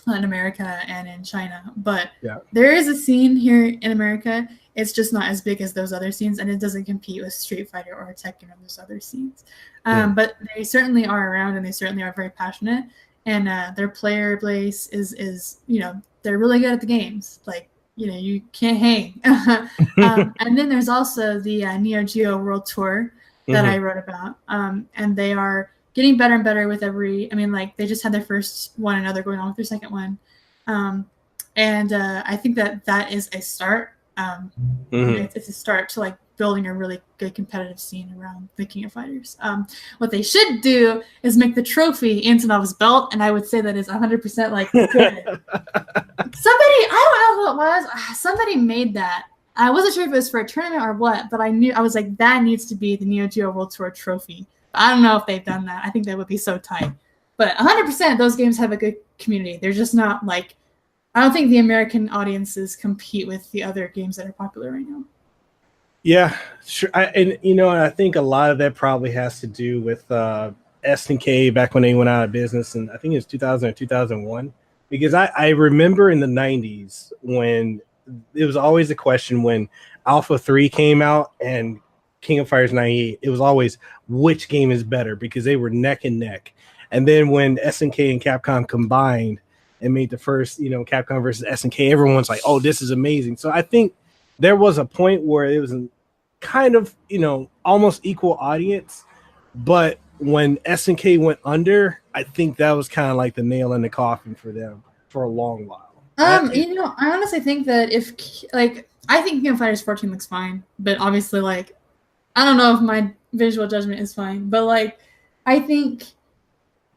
D: Latin America and in China, but there is a scene here in America. It's just not as big as those other scenes, and it doesn't compete with Street Fighter or Tekken or those other scenes. But they certainly are around, and they certainly are very passionate. And their player base is they're really good at the games. Like you can't hang. And then there's also the Neo Geo World Tour that I wrote about, and they are getting better and better with every. I mean, like they just had their first one, and now they're going on with their second one. And I think that is a start. It's a start to like building a really good competitive scene around the King of Fighters. What they should do is make the trophy Antonov's belt, and I would say that is 100% like good. Somebody, I don't know who it was. Somebody made that. I wasn't sure if it was for a tournament or what, but I was like, that needs to be the Neo Geo World Tour trophy. I don't know if they've done that. I think that would be so tight. But 100% those games have a good community. They're just not like, I don't think the American audiences compete with the other games that are popular right now.
B: Yeah, sure. I think a lot of that probably has to do with SNK back when they went out of business, and I think it was 2000 or 2001. Because I remember in the 90s when it was always a question when Alpha 3 came out and King of Fighters 98, it was always which game is better because they were neck and neck. And then when SNK and Capcom combined and made the first, Capcom versus SNK, everyone's like, oh, this is amazing. So I think there was a point where it was kind of, almost equal audience. But when SNK went under, I think that was kind of like the nail in the coffin for them for a long while.
D: I honestly think that I think King of Fighters 14 looks fine, but obviously, I don't know if my visual judgment is fine, but I think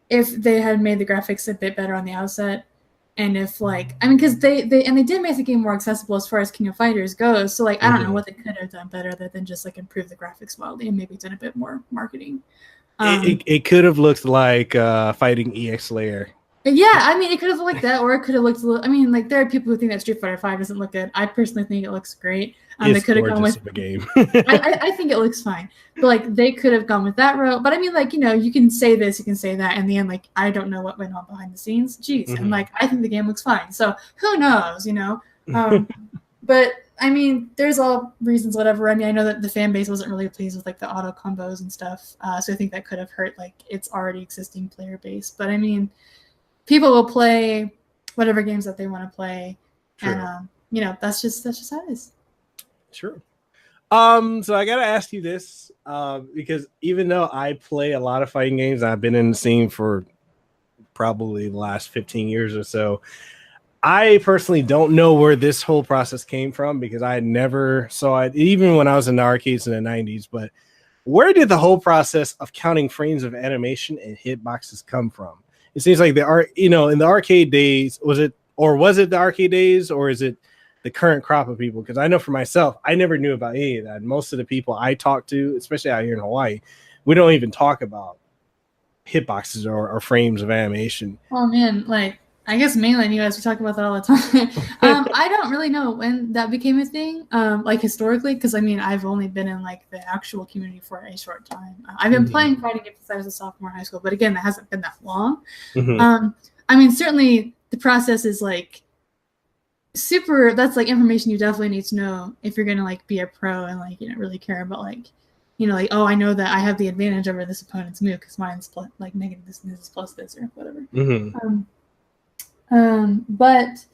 D: if they had made the graphics a bit better on the outset, and if because they did make the game more accessible as far as King of Fighters goes, so I don't know what they could have done better other than just improve the graphics wildly and maybe done a bit more marketing.
B: It could have looked like fighting EX Layer.
D: Yeah, it could have looked like that, or it could have looked there are people who think that Street Fighter 5 doesn't look good. I personally think it looks great. They could have gone with
B: the game.
D: I think it looks fine, but they could have gone with that route. But you can say this, you can say that, in the end, I don't know what went on behind the scenes. Jeez, and I think the game looks fine. So who knows, But there's all reasons, whatever. I know that the fan base wasn't really pleased with the auto combos and stuff. So I think that could have hurt its already existing player base. But people will play whatever games that they want to play. True. And that's just how it is.
B: Sure. So I gotta ask you this, because even though I play a lot of fighting games, I've been in the scene for probably the last 15 years or so, I personally don't know where this whole process came from because I never saw it, even when I was in the arcades in the 90s. But where did the whole process of counting frames of animation and hitboxes come from? It seems like in the arcade days, was it the arcade days, or is it the current crop of people? Because I know for myself, I never knew about any of that. Most of the people I talk to, especially out here in Hawaii, we don't even talk about hitboxes or frames of animation.
D: Oh man, like I guess mainland US, we talk about that all the time. I don't really know when that became a thing, like historically, because I mean, I've only been in like the actual community for a short time. I've been playing fighting games since I was a sophomore in high school, but again, that hasn't been that long. I mean, certainly the process is like super. That's like information you definitely need to know if you're gonna like be a pro and like really care about like like, oh, I know that I have the advantage over this opponent's move because mine's like negative this and this is plus this or whatever. But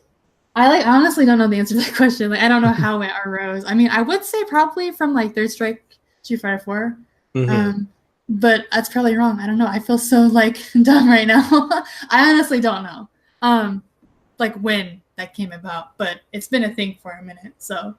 D: I honestly don't know the answer to that question. Like, I don't know how it arose. I mean, I would say probably from like Third Strike, Street Fighter 4. But that's probably wrong. I don't know. I feel so like dumb right now. I honestly don't know. Like when that came about, but it's been a thing for a minute. So.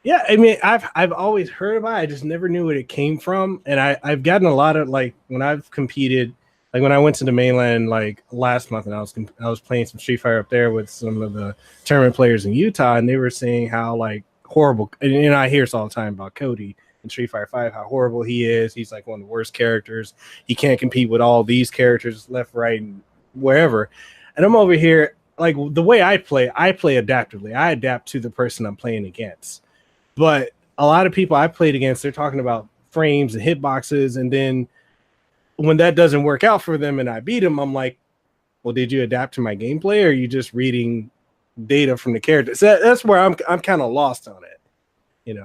B: Yeah, I mean, I've always heard about it. I just never knew where it came from, and I've gotten a lot of like when I've competed. Like when I went to the mainland like last month, and I was playing some Street Fighter up there with some of the tournament players in Utah, and they were saying how like horrible. And I hear this all the time about Cody in Street Fighter 5, how horrible he is. He's like one of the worst characters. He can't compete with all these characters left, right, and wherever. And I'm over here like the way I play adaptively. I adapt to the person I'm playing against. But a lot of people I played against, they're talking about frames and hitboxes, and then when that doesn't work out for them and I beat them, I'm like, well, did you adapt to my gameplay, or are you just reading data from the characters? So that's where I'm kind of lost on it,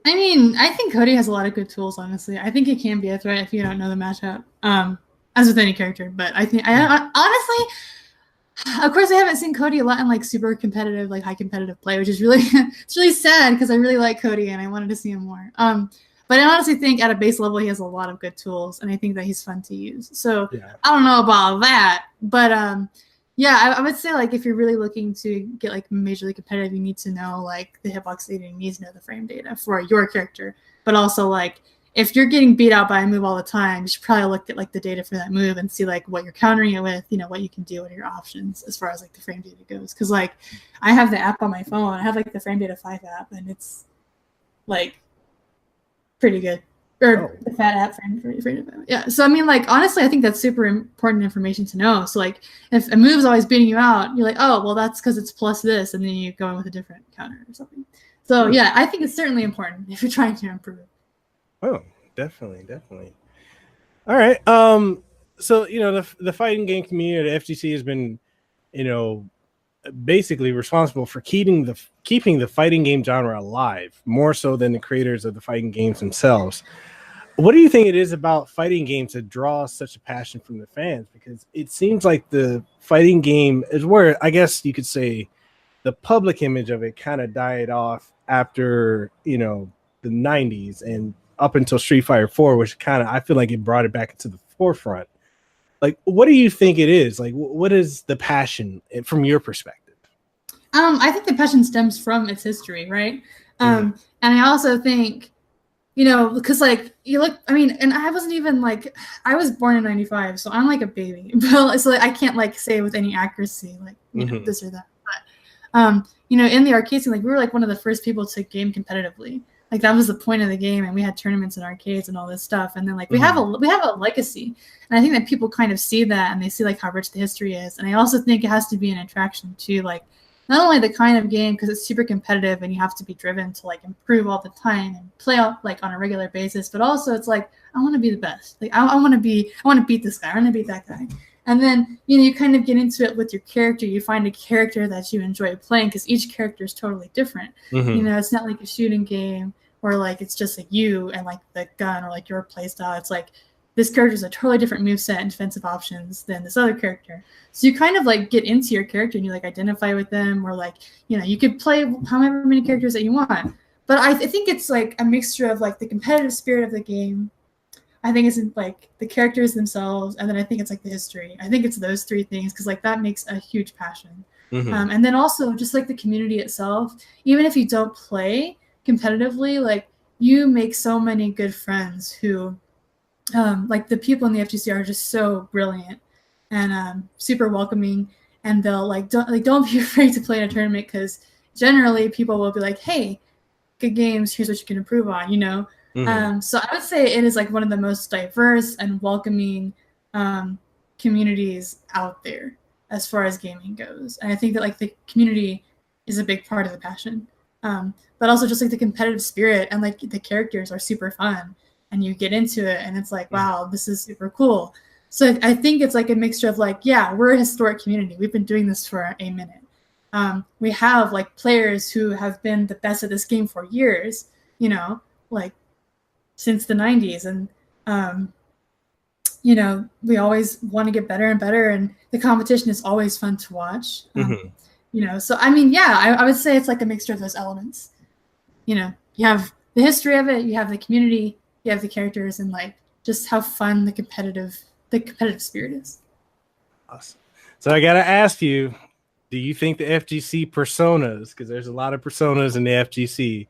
D: I mean, I think Cody has a lot of good tools, honestly. I think it can be a threat if you don't know the matchup, as with any character. But I think, I honestly, of course, I haven't seen Cody a lot in like super competitive, like high competitive play, which is really, it's really sad because I really like Cody and I wanted to see him more. But I honestly think at a base level, he has a lot of good tools, and I think that he's fun to use. So I don't know about that, but I would say like if you're really looking to get like majorly competitive, you need to know like the hitbox data, you need to know the frame data for your character. But also like if you're getting beat out by a move all the time, you should probably look at like the data for that move and see like what you're countering it with, what you can do, what are your options as far as like the frame data goes. Because like I have the app on my phone, I have like the frame data 5 app, and it's like pretty good. Or the fat app frame. Yeah. So I mean, like honestly, I think that's super important information to know. So like if a move's always beating you out, you're like, oh well, that's because it's plus this, and then you go in with a different counter or something. So yeah, I think it's certainly important if you're trying to improve.
B: Oh, definitely. All right. So the fighting game community at FGC has been, basically responsible for keeping the fighting game genre alive more so than the creators of the fighting games themselves. What do you think it is about fighting games that draw such a passion from the fans? Because it seems like the fighting game is where I guess you could say the public image of it kind of died off after the 90s and up until Street Fighter 4, which kind of I feel like it brought it back into the forefront. Like, what do you think it is? Like, what is the passion from your perspective?
D: I think the passion stems from its history, right? And I also think, because like you look, I mean, and I wasn't even like, I was born in 95, so I'm like a baby, but so like, I can't like say with any accuracy, like, this or that. But, in the arcade scene, like we were like one of the first people to game competitively. Like that was the point of the game, and we had tournaments in arcades and all this stuff. And then like we have a legacy, and I think that people kind of see that, and they see like how rich the history is. And I also think it has to be an attraction to like not only the kind of game because it's super competitive and you have to be driven to like improve all the time and play out like on a regular basis, but also it's like I want to be the best. Like I want to beat this guy. I want to beat that guy. And then, you kind of get into it with your character. You find a character that you enjoy playing because each character is totally different. It's not like a shooting game where like it's just like you and like the gun or like your play style. It's like this character is a totally different moveset and defensive options than this other character. So you kind of like get into your character and you like identify with them, or like, you could play however many characters that you want. But I think it's like a mixture of like the competitive spirit of the game. I think it's like the characters themselves, and then I think it's like the history. I think it's those three things because like that makes a huge passion. And then also just like the community itself, even if you don't play competitively, like you make so many good friends who like the people in the FGC are just so brilliant and super welcoming, and they'll don't be afraid to play in a tournament, because generally people will be like, hey, good games, here's what you can improve on, you know. So I would say it is like one of the most diverse and welcoming communities out there as far as gaming goes. And I think that like the community is a big part of the passion, but also just like the competitive spirit, and like the characters are super fun, and you get into it and it's like, wow, this is super cool. So I think it's like a mixture of like, yeah, we're a historic community, we've been doing this for a minute. We have like players who have been the best at this game for years, you know, like since the 90s. And, you know, we always want to get better and better, and the competition is always fun to watch. You know, so I mean, yeah, I would say it's like a mixture of those elements. You know, you have the history of it, you have the community, you have the characters, and like just how fun the competitive spirit is.
B: Awesome. So I gotta ask you, do you think the FGC personas, because there's a lot of personas in the FGC,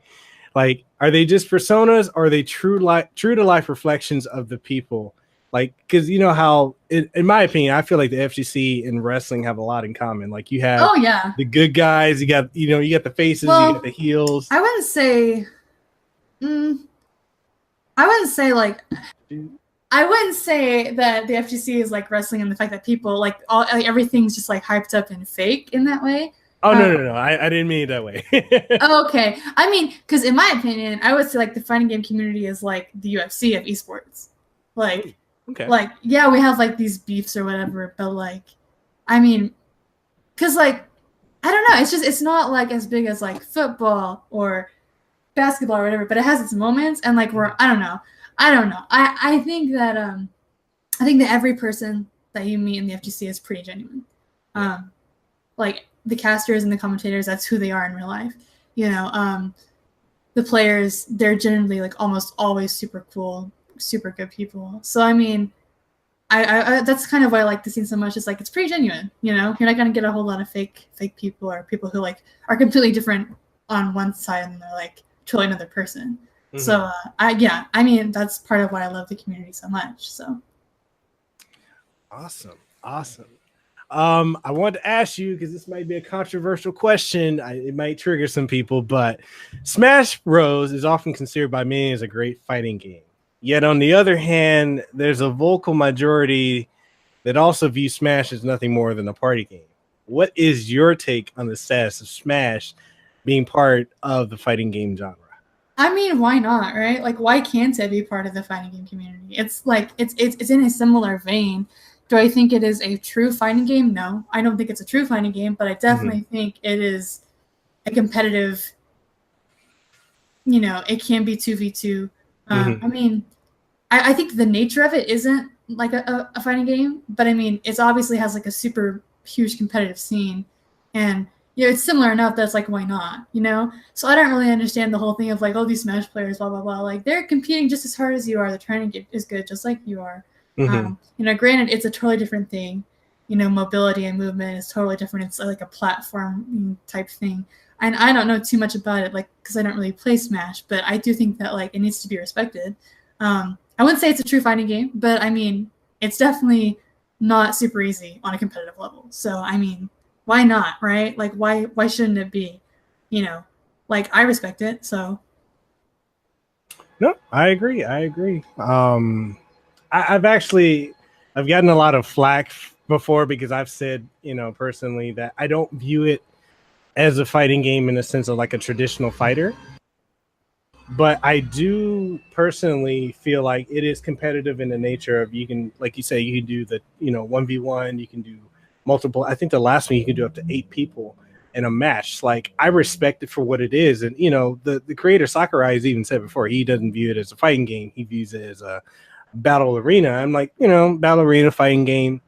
B: like, are they just personas, or are they true to life reflections of the people? Like, because you know how, in my opinion, I feel like the FGC and wrestling have a lot in common. Like, you have the good guys, you got the faces, you got the heels.
D: I wouldn't say that the FGC is like wrestling, and the fact that people like everything's just like hyped up and fake in that way.
B: Oh, no. I didn't mean it that way.
D: Okay. I mean, because in my opinion, I would say like the fighting game community is like the UFC of esports. Like, like, yeah, we have like these beefs or whatever, but like, I mean, because like, I don't know, it's not like as big as like football or basketball or whatever, but it has its moments, and like I don't know. I think that every person that you meet in the FGC is pretty genuine. Like the casters and the commentators, that's who they are in real life. You know, the players, they're generally like almost always super cool, super good people. So I mean, I that's kind of why I like the scene so much. It's like it's pretty genuine. You know, you're not gonna get a whole lot of fake people, or people who like are completely different on one side and they're like totally another person. So I mean, that's part of why I love the community so much. So
B: awesome. I wanted to ask you, because this might be a controversial question, it might trigger some people, but Smash Bros is often considered by many as a great fighting game. Yet on the other hand, there's a vocal majority that also view Smash as nothing more than a party game. What is your take on the status of Smash being part of the fighting game genre?
D: I mean, why not, right? Like, why can't it be part of the fighting game community? It's like, it's in a similar vein. Do I think it is a true fighting game? No, I don't think it's a true fighting game, but I definitely think it is a competitive, you know, it can be 2v2. I mean, I think the nature of it isn't like a fighting game, but I mean, it's obviously has like a super huge competitive scene, and you know, it's similar enough that's like, why not, you know? So I don't really understand the whole thing of like, oh, these Smash players, blah, blah, blah. Like, they're competing just as hard as you are. They're trying to get as good just like you are. You know, granted, it's a totally different thing. You know, mobility and movement is totally different. It's like a platform type thing. And I don't know too much about it, like, because I don't really play Smash, but I do think that like it needs to be respected. I wouldn't say it's a true fighting game, but I mean, it's definitely not super easy on a competitive level. So, I mean, why not, right? Like, why shouldn't it be? You know, like, I respect it, so.
B: No, I agree. I've gotten a lot of flack before because I've said, you know, personally that I don't view it as a fighting game in the sense of like a traditional fighter. But I do personally feel like it is competitive in the nature of, you can, like you say, you can do the, you know, 1v1, you can do multiple. I think the last one you can do up to 8 people in a match. Like, I respect it for what it is. And, you know, the creator Sakurai has even said before, he doesn't view it as a fighting game. He views it as a battle arena. I'm like, you know, battle arena fighting game.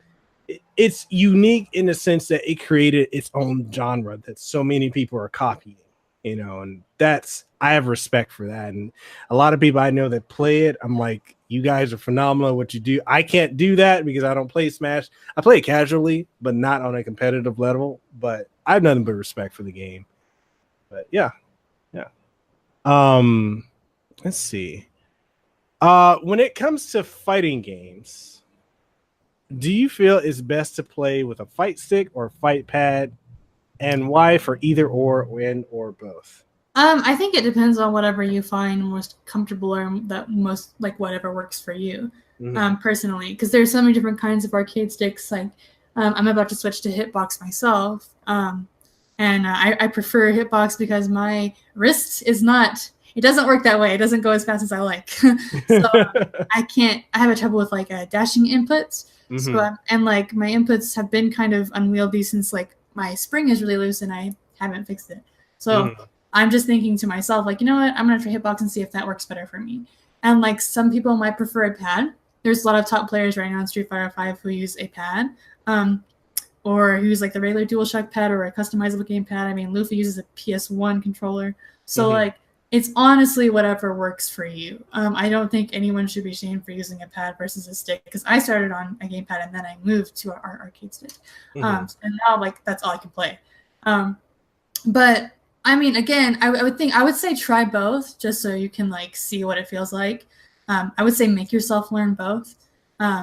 B: It's unique in the sense that it created its own genre that so many people are copying, you know, and I have respect for that. And a lot of people I know that play it, I'm like, You guys are phenomenal at what you do. I can't do that because I don't play Smash. I play it casually, but not on a competitive level. But I have nothing but respect for the game. But yeah. Let's see. When it comes to fighting games, do you feel it's best to play with a fight stick or fight pad, and why for either or both?
D: I think it depends on whatever you find most comfortable or that most like whatever works for you. Personally, because there's so many different kinds of arcade sticks. Like I'm about to switch to Hitbox myself, and I prefer Hitbox because my wrist is not. It doesn't work that way. It doesn't go as fast as I like. So I have a trouble with like dashing inputs. So and like my inputs have been kind of unwieldy since like my spring is really loose and I haven't fixed it. So I'm just thinking to myself, like, you know what? I'm gonna try Hitbox and see if that works better for me. And like some people might prefer a pad. There's a lot of top players right now in Street Fighter 5 who use a pad, or who use like the regular DualShock pad or a customizable gamepad. I mean, Luffy uses a PS1 controller. So like, it's honestly whatever works for you. I don't think anyone should be shamed for using a pad versus a stick, because I started on a gamepad and then I moved to our arcade stick. And now like that's all I can play. But I mean, again, I would say try both just so you can like see what it feels like. I would say make yourself learn both,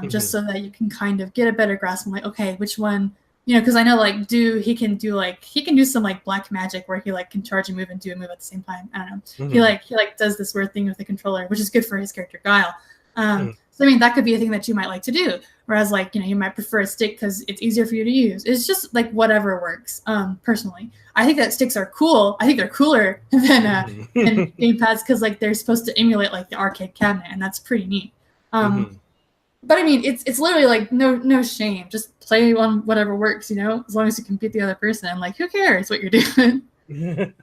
D: just so that you can kind of get a better grasp on like, okay, which one, you know, because I know like he can do some like black magic where he like can charge a move and do a move at the same time. I don't know. He like does this weird thing with the controller, which is good for his character Guile. So I mean, that could be a thing that you might like to do. Whereas like, you know, you might prefer a stick because it's easier for you to use. It's just like whatever works. Personally, I think that sticks are cool. I think they're cooler than gamepads because like they're supposed to emulate like the arcade cabinet, and that's pretty neat. But I mean, it's literally like no shame. Just play on whatever works, you know, as long as you can beat the other person. Like, who cares what you're doing?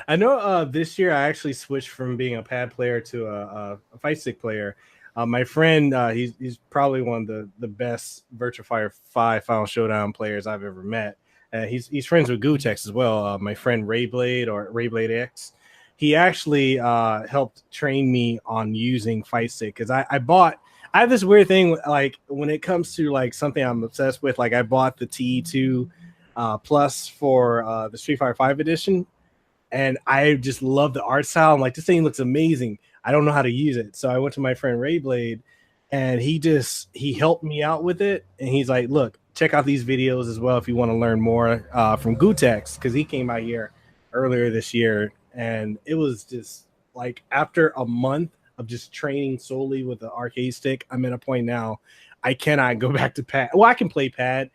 B: I know this year I actually switched from being a pad player to a fight stick player. My friend, he's probably one of the best Virtua Fighter 5 Final Showdown players I've ever met. He's friends with Gutex as well. My friend Rayblade or Rayblade X. He actually helped train me on using fight stick because I have this weird thing like when it comes to like something I'm obsessed with. Like I bought the T2 Plus for the Street Fighter 5 edition, and I just love the art style. I'm like, this thing looks amazing. I don't know how to use it. So I went to my friend Rayblade, and he helped me out with it. And he's like, look, check out these videos as well if you want to learn more from Gutex, because he came out here earlier this year. And it was just like after a month of just training solely with the arcade stick, I'm at a point now I cannot go back to pad. Well, I can play pad,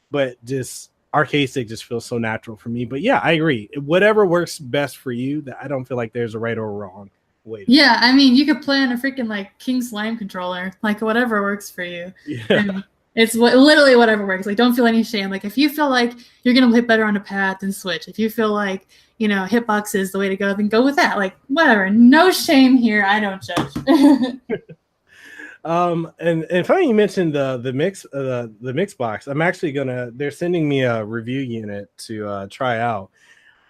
B: but just arcade stick just feels so natural for me. But yeah, I agree. Whatever works best for you, that I don't feel like there's a right or wrong way.
D: Yeah, I mean, you could play on a freaking like King Slime controller, like whatever works for you.
B: Yeah.
D: And it's literally whatever works. Like, don't feel any shame. Like, if you feel like you're gonna play better on a pad, then switch. If you feel like, you know, Hitbox is the way to go, then go with that. Like, whatever. No shame here. I don't judge.
B: And funny you mentioned the mix box. I'm actually they're sending me a review unit to try out.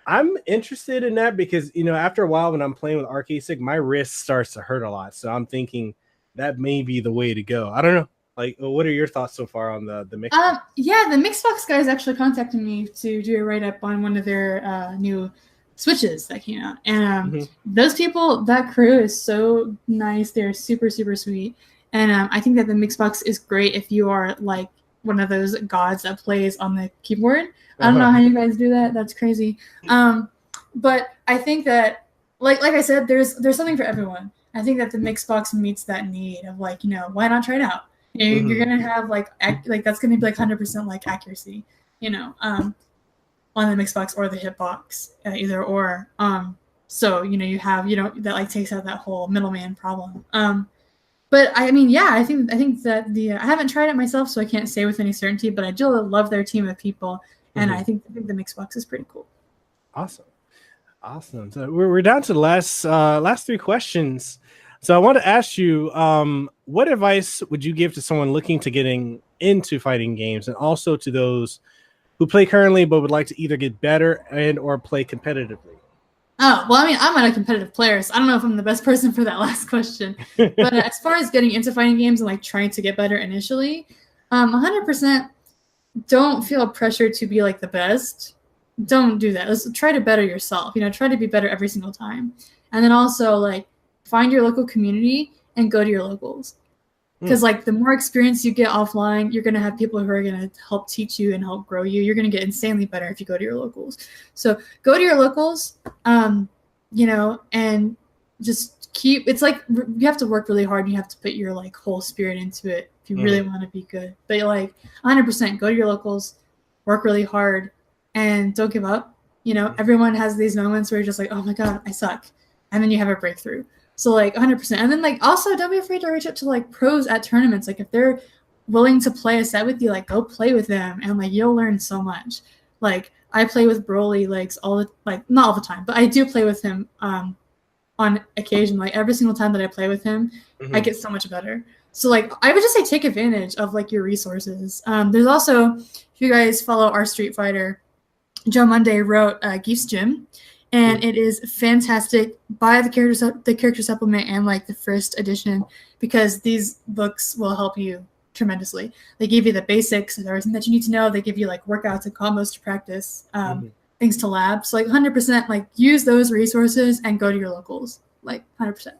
B: I'm interested in that because, you know, after a while when I'm playing with arcade stick, my wrist starts to hurt a lot. So I'm thinking that may be the way to go. I don't know. Like, what are your thoughts so far on the mix box?
D: Yeah, the Mixbox guys actually contacted me to do a write-up on one of their new Switches that came out. And those people, that crew is so nice. They're super, super sweet. And I think that the Mixbox is great if you are like one of those gods that plays on the keyboard. I don't know how you guys do that. That's crazy. But I think that, like I said, there's something for everyone. I think that the Mixbox meets that need of like, you know, why not try it out? You know, you're gonna have like that's gonna be like 100% like accuracy, you know, on the Mixbox or the Hitbox, either or. So you know that like takes out that whole middleman problem. But I mean, yeah, I think that I haven't tried it myself, so I can't say with any certainty. But I do love their team of people, and I think the Mixbox is pretty cool.
B: Awesome. So we're down to the last three questions. So I want to ask you, what advice would you give to someone looking to getting into fighting games, and also to those who play currently but would like to either get better and or play competitively?
D: Oh, well, I mean, I'm not a competitive player, so I don't know if I'm the best person for that last question. But as far as getting into fighting games and like trying to get better initially, 100% don't feel pressure to be like the best. Don't do that. Let's try to better yourself. Try to be better every single time. And then also like find your local community and go to your locals. Because like the more experience you get offline, you're going to have people who are going to help teach you and help grow you. You're going to get insanely better if you go to your locals. So go to your locals, and just it's like you have to work really hard. You have to put your like whole spirit into it if you really want to be good. But like 100% go to your locals, work really hard, and don't give up. Everyone has these moments where you're just like, oh my God, I suck. And then you have a breakthrough. So like 100%. And then like also don't be afraid to reach out to like pros at tournaments. Like if they're willing to play a set with you, like go play with them and like you'll learn so much. Like I play with Broly not all the time, but I do play with him on occasion. Like every single time that I play with him, I get so much better. So like I would just say take advantage of like your resources. There's also, if you guys follow our Street Fighter, Joe Monday wrote Geef's Gym. And it is fantastic. Buy the character supplement and like the first edition because these books will help you tremendously. They give you the basics and everything that you need to know. They give you like workouts and combos to practice, things to lab. So like 100% like use those resources and go to your locals, like 100%.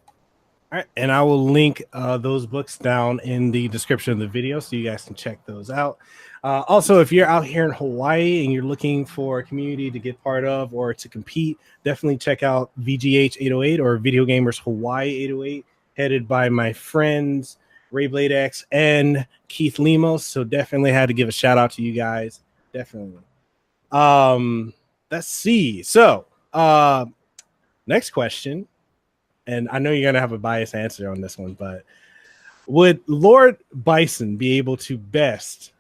B: All right, and I will link those books down in the description of the video so you guys can check those out. Also, if you're out here in Hawaii and you're looking for a community to get part of or to compete, definitely check out VGH 808 or Video Gamers Hawaii 808, headed by my friends Ray Blade X and Keith Lemos. So definitely had to give a shout out to you guys. Definitely. Let's see. So next question. And I know you're going to have a biased answer on this one, but would Lord Bison be able to best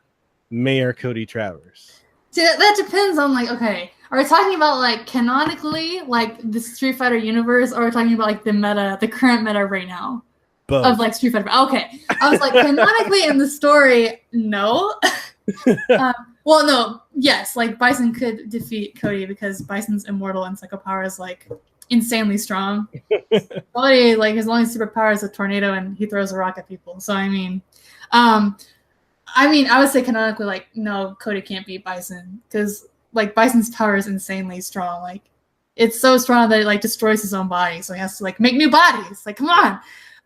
B: Mayor Cody Travers?
D: See, that depends on like, okay, are we talking about like canonically, like the Street Fighter universe, or are we talking about like the current meta right now?
B: Both.
D: Of like Street Fighter? Okay, I was like canonically in the story, no. Well, no, yes, like Bison could defeat Cody because Bison's immortal and Psycho Power is like insanely strong. Cody, like his only superpower is a tornado and he throws a rock at people. So I mean, I would say canonically, like, no, Cody can't beat Bison because, like, Bison's power is insanely strong. Like, it's so strong that it, like, destroys his own body. So he has to, like, make new bodies. Like, come on.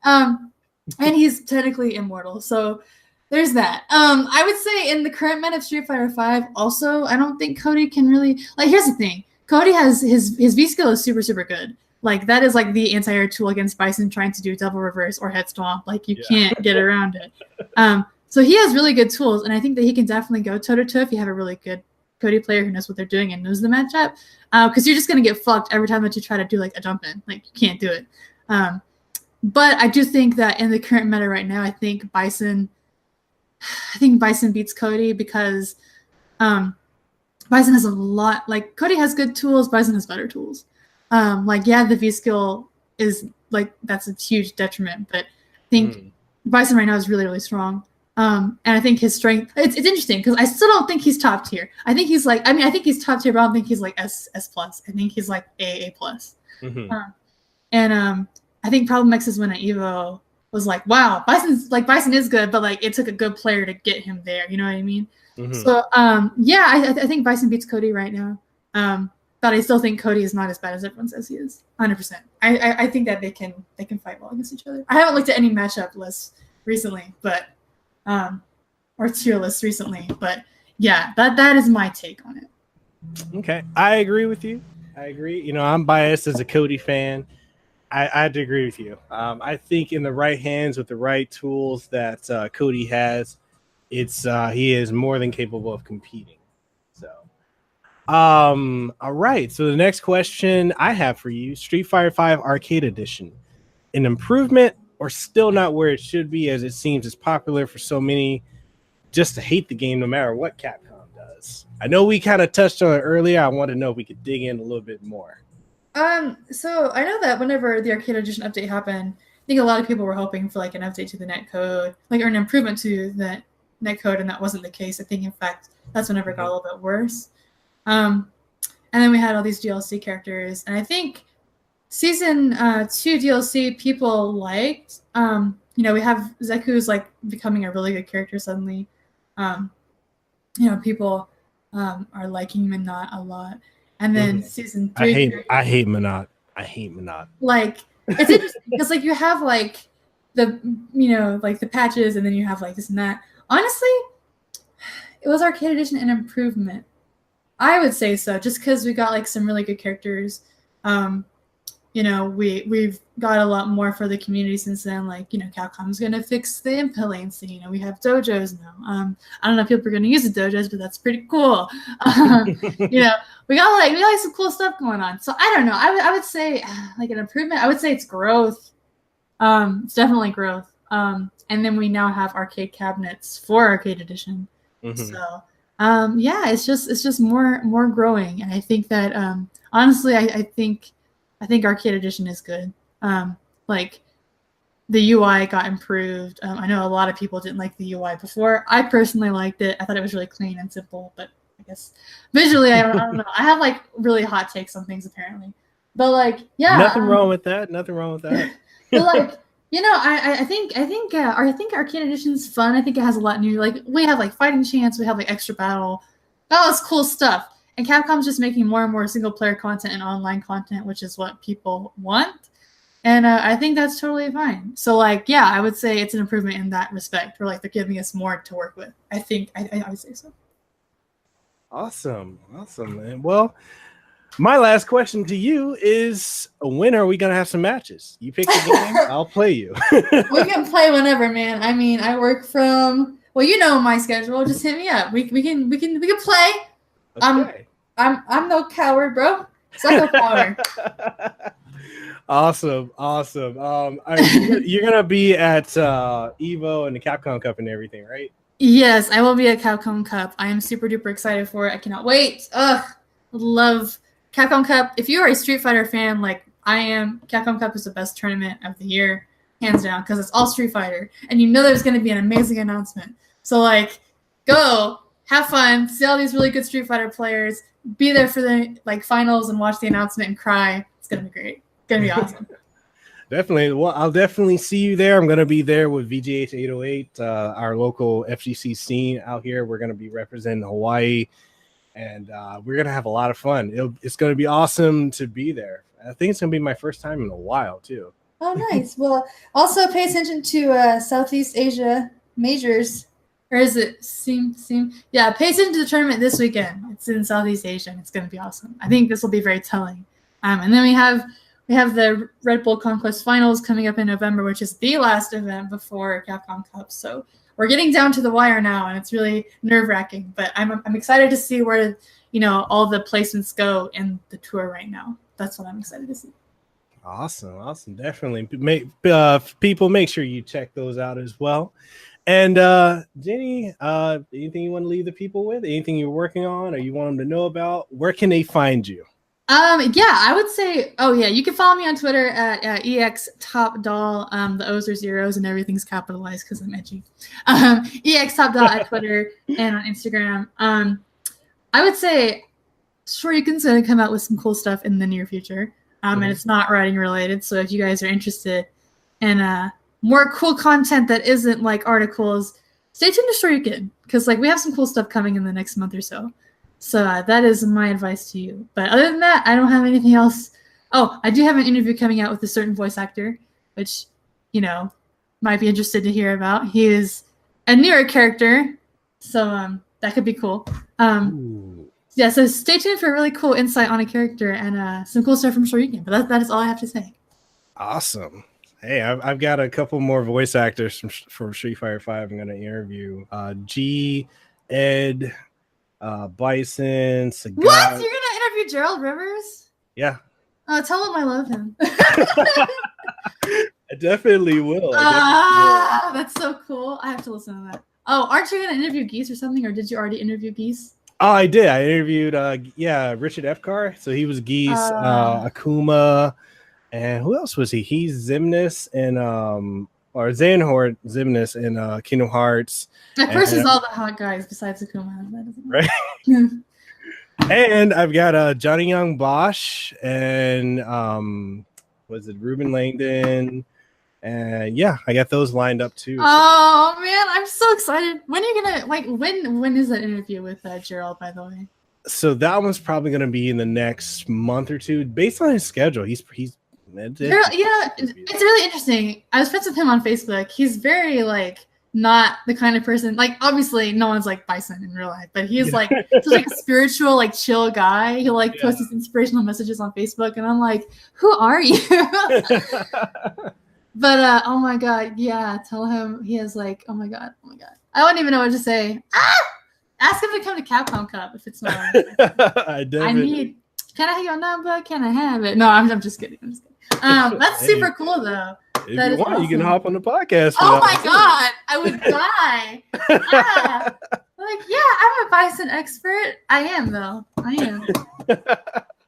D: And he's technically immortal. So there's that. I would say in the current meta of Street Fighter V, also, I don't think Cody can really, like, here's the thing. Cody has, his V-skill is super, super good. Like, that is, like, the anti-air tool against Bison trying to do double reverse or head stomp. Like, you can't get around it. So he has really good tools, and I think that he can definitely go toe-to-toe if you have a really good Cody player who knows what they're doing and knows the matchup. Because you're just going to get fucked every time that you try to do, like, a jump-in. Like, you can't do it. But I do think that in the current meta right now, I think Bison beats Cody because Bison has a lot. Like, Cody has good tools. Bison has better tools. The V-skill is, like, that's a huge detriment. But I think Bison right now is really, really strong. And I think his strength, it's interesting because I still don't think he's top tier. I think he's like, I think he's top tier, but I don't think he's like S+. I think he's like A+. I think Problem X's win at Evo was like, wow, Bison is good, but like it took a good player to get him there. You know what I mean? So I think Bison beats Cody right now. But I still think Cody is not as bad as everyone says he is. 100%. I think that they can fight well against each other. I haven't looked at any matchup lists recently, but or tier lists recently, but yeah, that is my take on it.
B: Okay, I agree with you. I agree. You know, I'm biased as a Cody fan. I have to agree with you. I think in the right hands with the right tools that Cody has, he is more than capable of competing. So, all right. So the next question I have for you: Street Fighter V Arcade Edition, an improvement or still not where it should be, as it seems it's popular for so many just to hate the game no matter what Capcom does? I know we kind of touched on it earlier. I want to know if we could dig in a little bit more.
D: So I know that whenever the Arcade Edition update happened, I think a lot of people were hoping for like an update to the netcode, like or an improvement to the netcode, and that wasn't the case. I think in fact that's whenever it got a little bit worse. And And then we had all these DLC characters, and I think season 2 DLC people liked. You know, we have Zeku's like becoming a really good character suddenly. You know, people are liking Minot a lot. And then season 3,
B: I hate Minot. I hate Minot.
D: Like, it's interesting because like you have like the, you know, like the patches, and then you have like this and that. Honestly, it was Arcade Edition an improvement. I would say so, just because we got like some really good characters. You know, we've got a lot more for the community since then. Like, you know, Capcom's gonna fix the input lane scene. You know, we have dojos now. I don't know if people are gonna use the dojos, but that's pretty cool. You know, we got some cool stuff going on. So I don't know. I would say like an improvement. I would say it's growth. It's definitely growth. And then we now have arcade cabinets for Arcade Edition. So yeah, it's just more growing, and I think that honestly, I think Arcade Edition is good. Like the UI got improved. I know a lot of people didn't like the UI before. I personally liked it. I thought it was really clean and simple, but I guess visually, I don't know. I have like really hot takes on things apparently, but like yeah,
B: nothing wrong with that.
D: But like, you know, I think Arcade Edition's fun. I think it has a lot new. Like we have like fighting chance, we have like extra battle. That was cool stuff. And Capcom's just making more and more single player content and online content, which is what people want. And I think that's totally fine. So like, yeah, I would say it's an improvement in that respect, where like they're giving us more to work with. I think I would say so.
B: Awesome, man. Well, my last question to you is, when are we gonna have some matches? You pick the game, I'll play you.
D: We can play whenever, man. I mean, I work from, well, you know my schedule. Just hit me up. We can play.
B: Okay.
D: I'm no coward, bro. Suck a coward.
B: Awesome. You're gonna be at Evo and the Capcom Cup and everything, right?
D: Yes, I will be at Capcom Cup. I am super duper excited for it. I cannot wait. Love Capcom Cup. If you are a Street Fighter fan like I am, Capcom Cup is the best tournament of the year, hands down, because it's all Street Fighter, and you know there's going to be an amazing announcement. So like, go have fun, see all these really good Street Fighter players, be there for the like finals and watch the announcement and cry. It's gonna be great. It's gonna be awesome.
B: Definitely. Well, I'll definitely see you there. I'm gonna be there with VGH 808, our local FGC scene out here. We're gonna be representing Hawaii, and we're gonna have a lot of fun. It's gonna be awesome to be there. I think it's gonna be my first time in a while too.
D: Oh, nice. Well, also pay attention to Southeast Asia majors. Or is it seem? Yeah, pay attention to the tournament this weekend. It's in Southeast Asia, and it's going to be awesome. I think this will be very telling. And then we have the Red Bull Conquest Finals coming up in November, which is the last event before Capcom Cup. So we're getting down to the wire now, and it's really nerve-wracking. But I'm excited to see where all the placements go in the tour right now. That's what I'm excited to see.
B: Awesome, definitely. People, make sure you check those out as well. And Ginni, anything you want to leave the people with? Anything you're working on or you want them to know about? Where can they find you?
D: Yeah, I would say, you can follow me on Twitter at EXTopDoll. The O's are zeros and everything's capitalized because I'm edgy. EXTopDoll at Twitter and on Instagram. I would say Shoryuken's going to come out with some cool stuff in the near future. And it's not writing related. So if you guys are interested in more cool content that isn't like articles, stay tuned to Shoryuken, because like we have some cool stuff coming in the next month or so. So that is my advice to you. But other than that, I don't have anything else. Oh, I do have an interview coming out with a certain voice actor, which might be interested to hear about. He is a newer character, so that could be cool. Yeah, so stay tuned for a really cool insight on a character and some cool stuff from Shoryuken. But that is all I have to say.
B: Awesome. Hey, I've got a couple more voice actors from Street Fighter 5 I'm going to interview. Ed, Bison, Sagat.
D: What? You're going to interview Gerald Rivers?
B: Yeah.
D: Oh, tell him I love him.
B: I definitely will.
D: That's so cool. I have to listen to that. Oh, aren't you going to interview Geese or something? Or did you already interview Geese?
B: Oh, I did. I interviewed, Richard Efkar. So he was Geese, Akuma. And who else was he? He's Xemnas and or Xehanort Xemnas in Kingdom Hearts.
D: That person's all the hot guys besides Akuma.
B: Right? And I've got Johnny Young Bosch and was it Ruben Langdon? And yeah, I got those lined up too.
D: Oh man, I'm so excited. When are you gonna when is that interview with Gerald, by the way?
B: So that one's probably gonna be in the next month or two, based on his schedule. It's really interesting. I was friends with him on Facebook. He's very not the kind of person, obviously no one's like Bison in real life, but he's like such a spiritual, chill guy. He posts these inspirational messages on Facebook, and I'm like, who are you? But oh my god, yeah, tell him he has oh my god. I don't even know what to say. Ask him to come to Capcom Cup if it's not. Can I have your number? Can I have it? No, I'm just kidding. That's super cool though. If you want, awesome. You can hop on the podcast.
D: Oh my god, I would die. I'm a Bison expert. I am though. I am.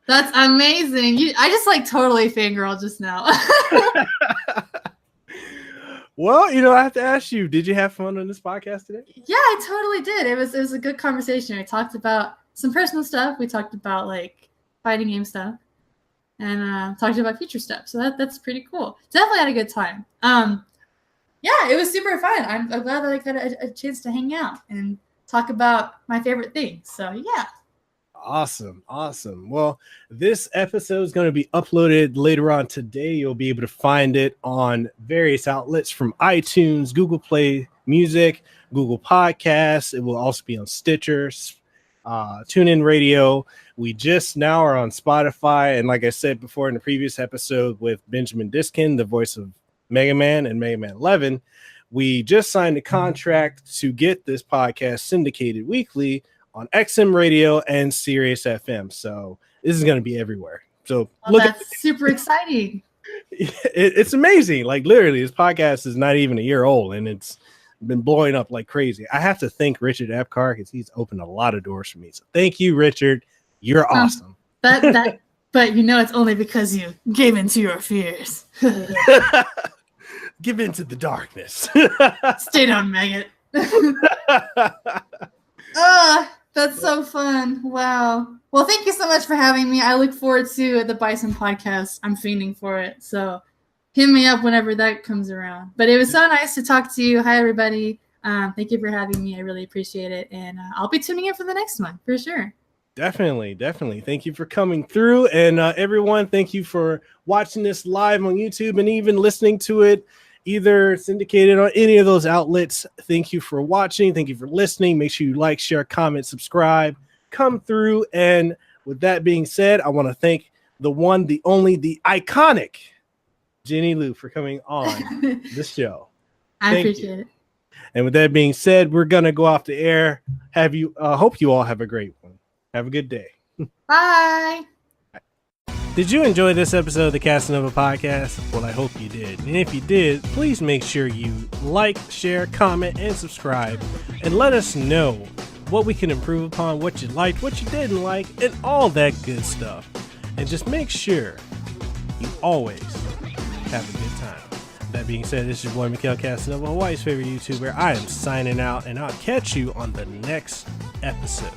D: That's amazing. I just totally fangirl just now.
B: Well, I have to ask you, did you have fun on this podcast today?
D: Yeah, I totally did. It was a good conversation. We talked about some personal stuff. We talked about fighting game stuff, and talked about future stuff. So that's pretty cool. Definitely had a good time. Yeah, it was super fun. I'm glad that I got a chance to hang out and talk about my favorite things. So yeah.
B: Awesome. Well, this episode is going to be uploaded later on today. You'll be able to find it on various outlets from iTunes, Google Play Music, Google Podcasts. It will also be on Stitcher, TuneIn Radio. We just now are on Spotify. And like I said before in the previous episode with Benjamin Diskin, the voice of Mega Man and Mega Man 11, we just signed a contract to get this podcast syndicated weekly on XM Radio and Sirius FM. So this is going to be everywhere. So
D: that's super exciting.
B: It's amazing. Literally, this podcast is not even a year old, and it's been blowing up like crazy. I have to thank Richard Epcar because he's opened a lot of doors for me. So thank you, Richard. You're awesome.
D: But it's only because you gave in to your fears.
B: Give in to the darkness.
D: Stay down, maggot. That's so fun. Wow. Well, thank you so much for having me. I look forward to the Bison podcast. I'm fiending for it. So hit me up whenever that comes around. But it was so nice to talk to you. Hi, everybody. Thank you for having me. I really appreciate it. And I'll be tuning in for the next one for sure.
B: Definitely. Thank you for coming through. And everyone, thank you for watching this live on YouTube and even listening to it either syndicated on any of those outlets. Thank you for watching. Thank you for listening. Make sure you like, share, comment, subscribe, come through. And with that being said, I want to thank the one, the only, the iconic Ginni Lou for coming on this show.
D: I appreciate it.
B: And with that being said, we're going to go off the air. Hope you all have a great one. Have a good day.
D: Bye.
B: Did you enjoy this episode of the Kasanova podcast? Well, I hope you did. And if you did, please make sure you like, share, comment, and subscribe. And let us know what we can improve upon, what you liked, what you didn't like, and all that good stuff. And just make sure you always have a good time. That being said, this is your boy Mekel Kasanova, Hawaii's favorite YouTuber. I am signing out, and I'll catch you on the next episode.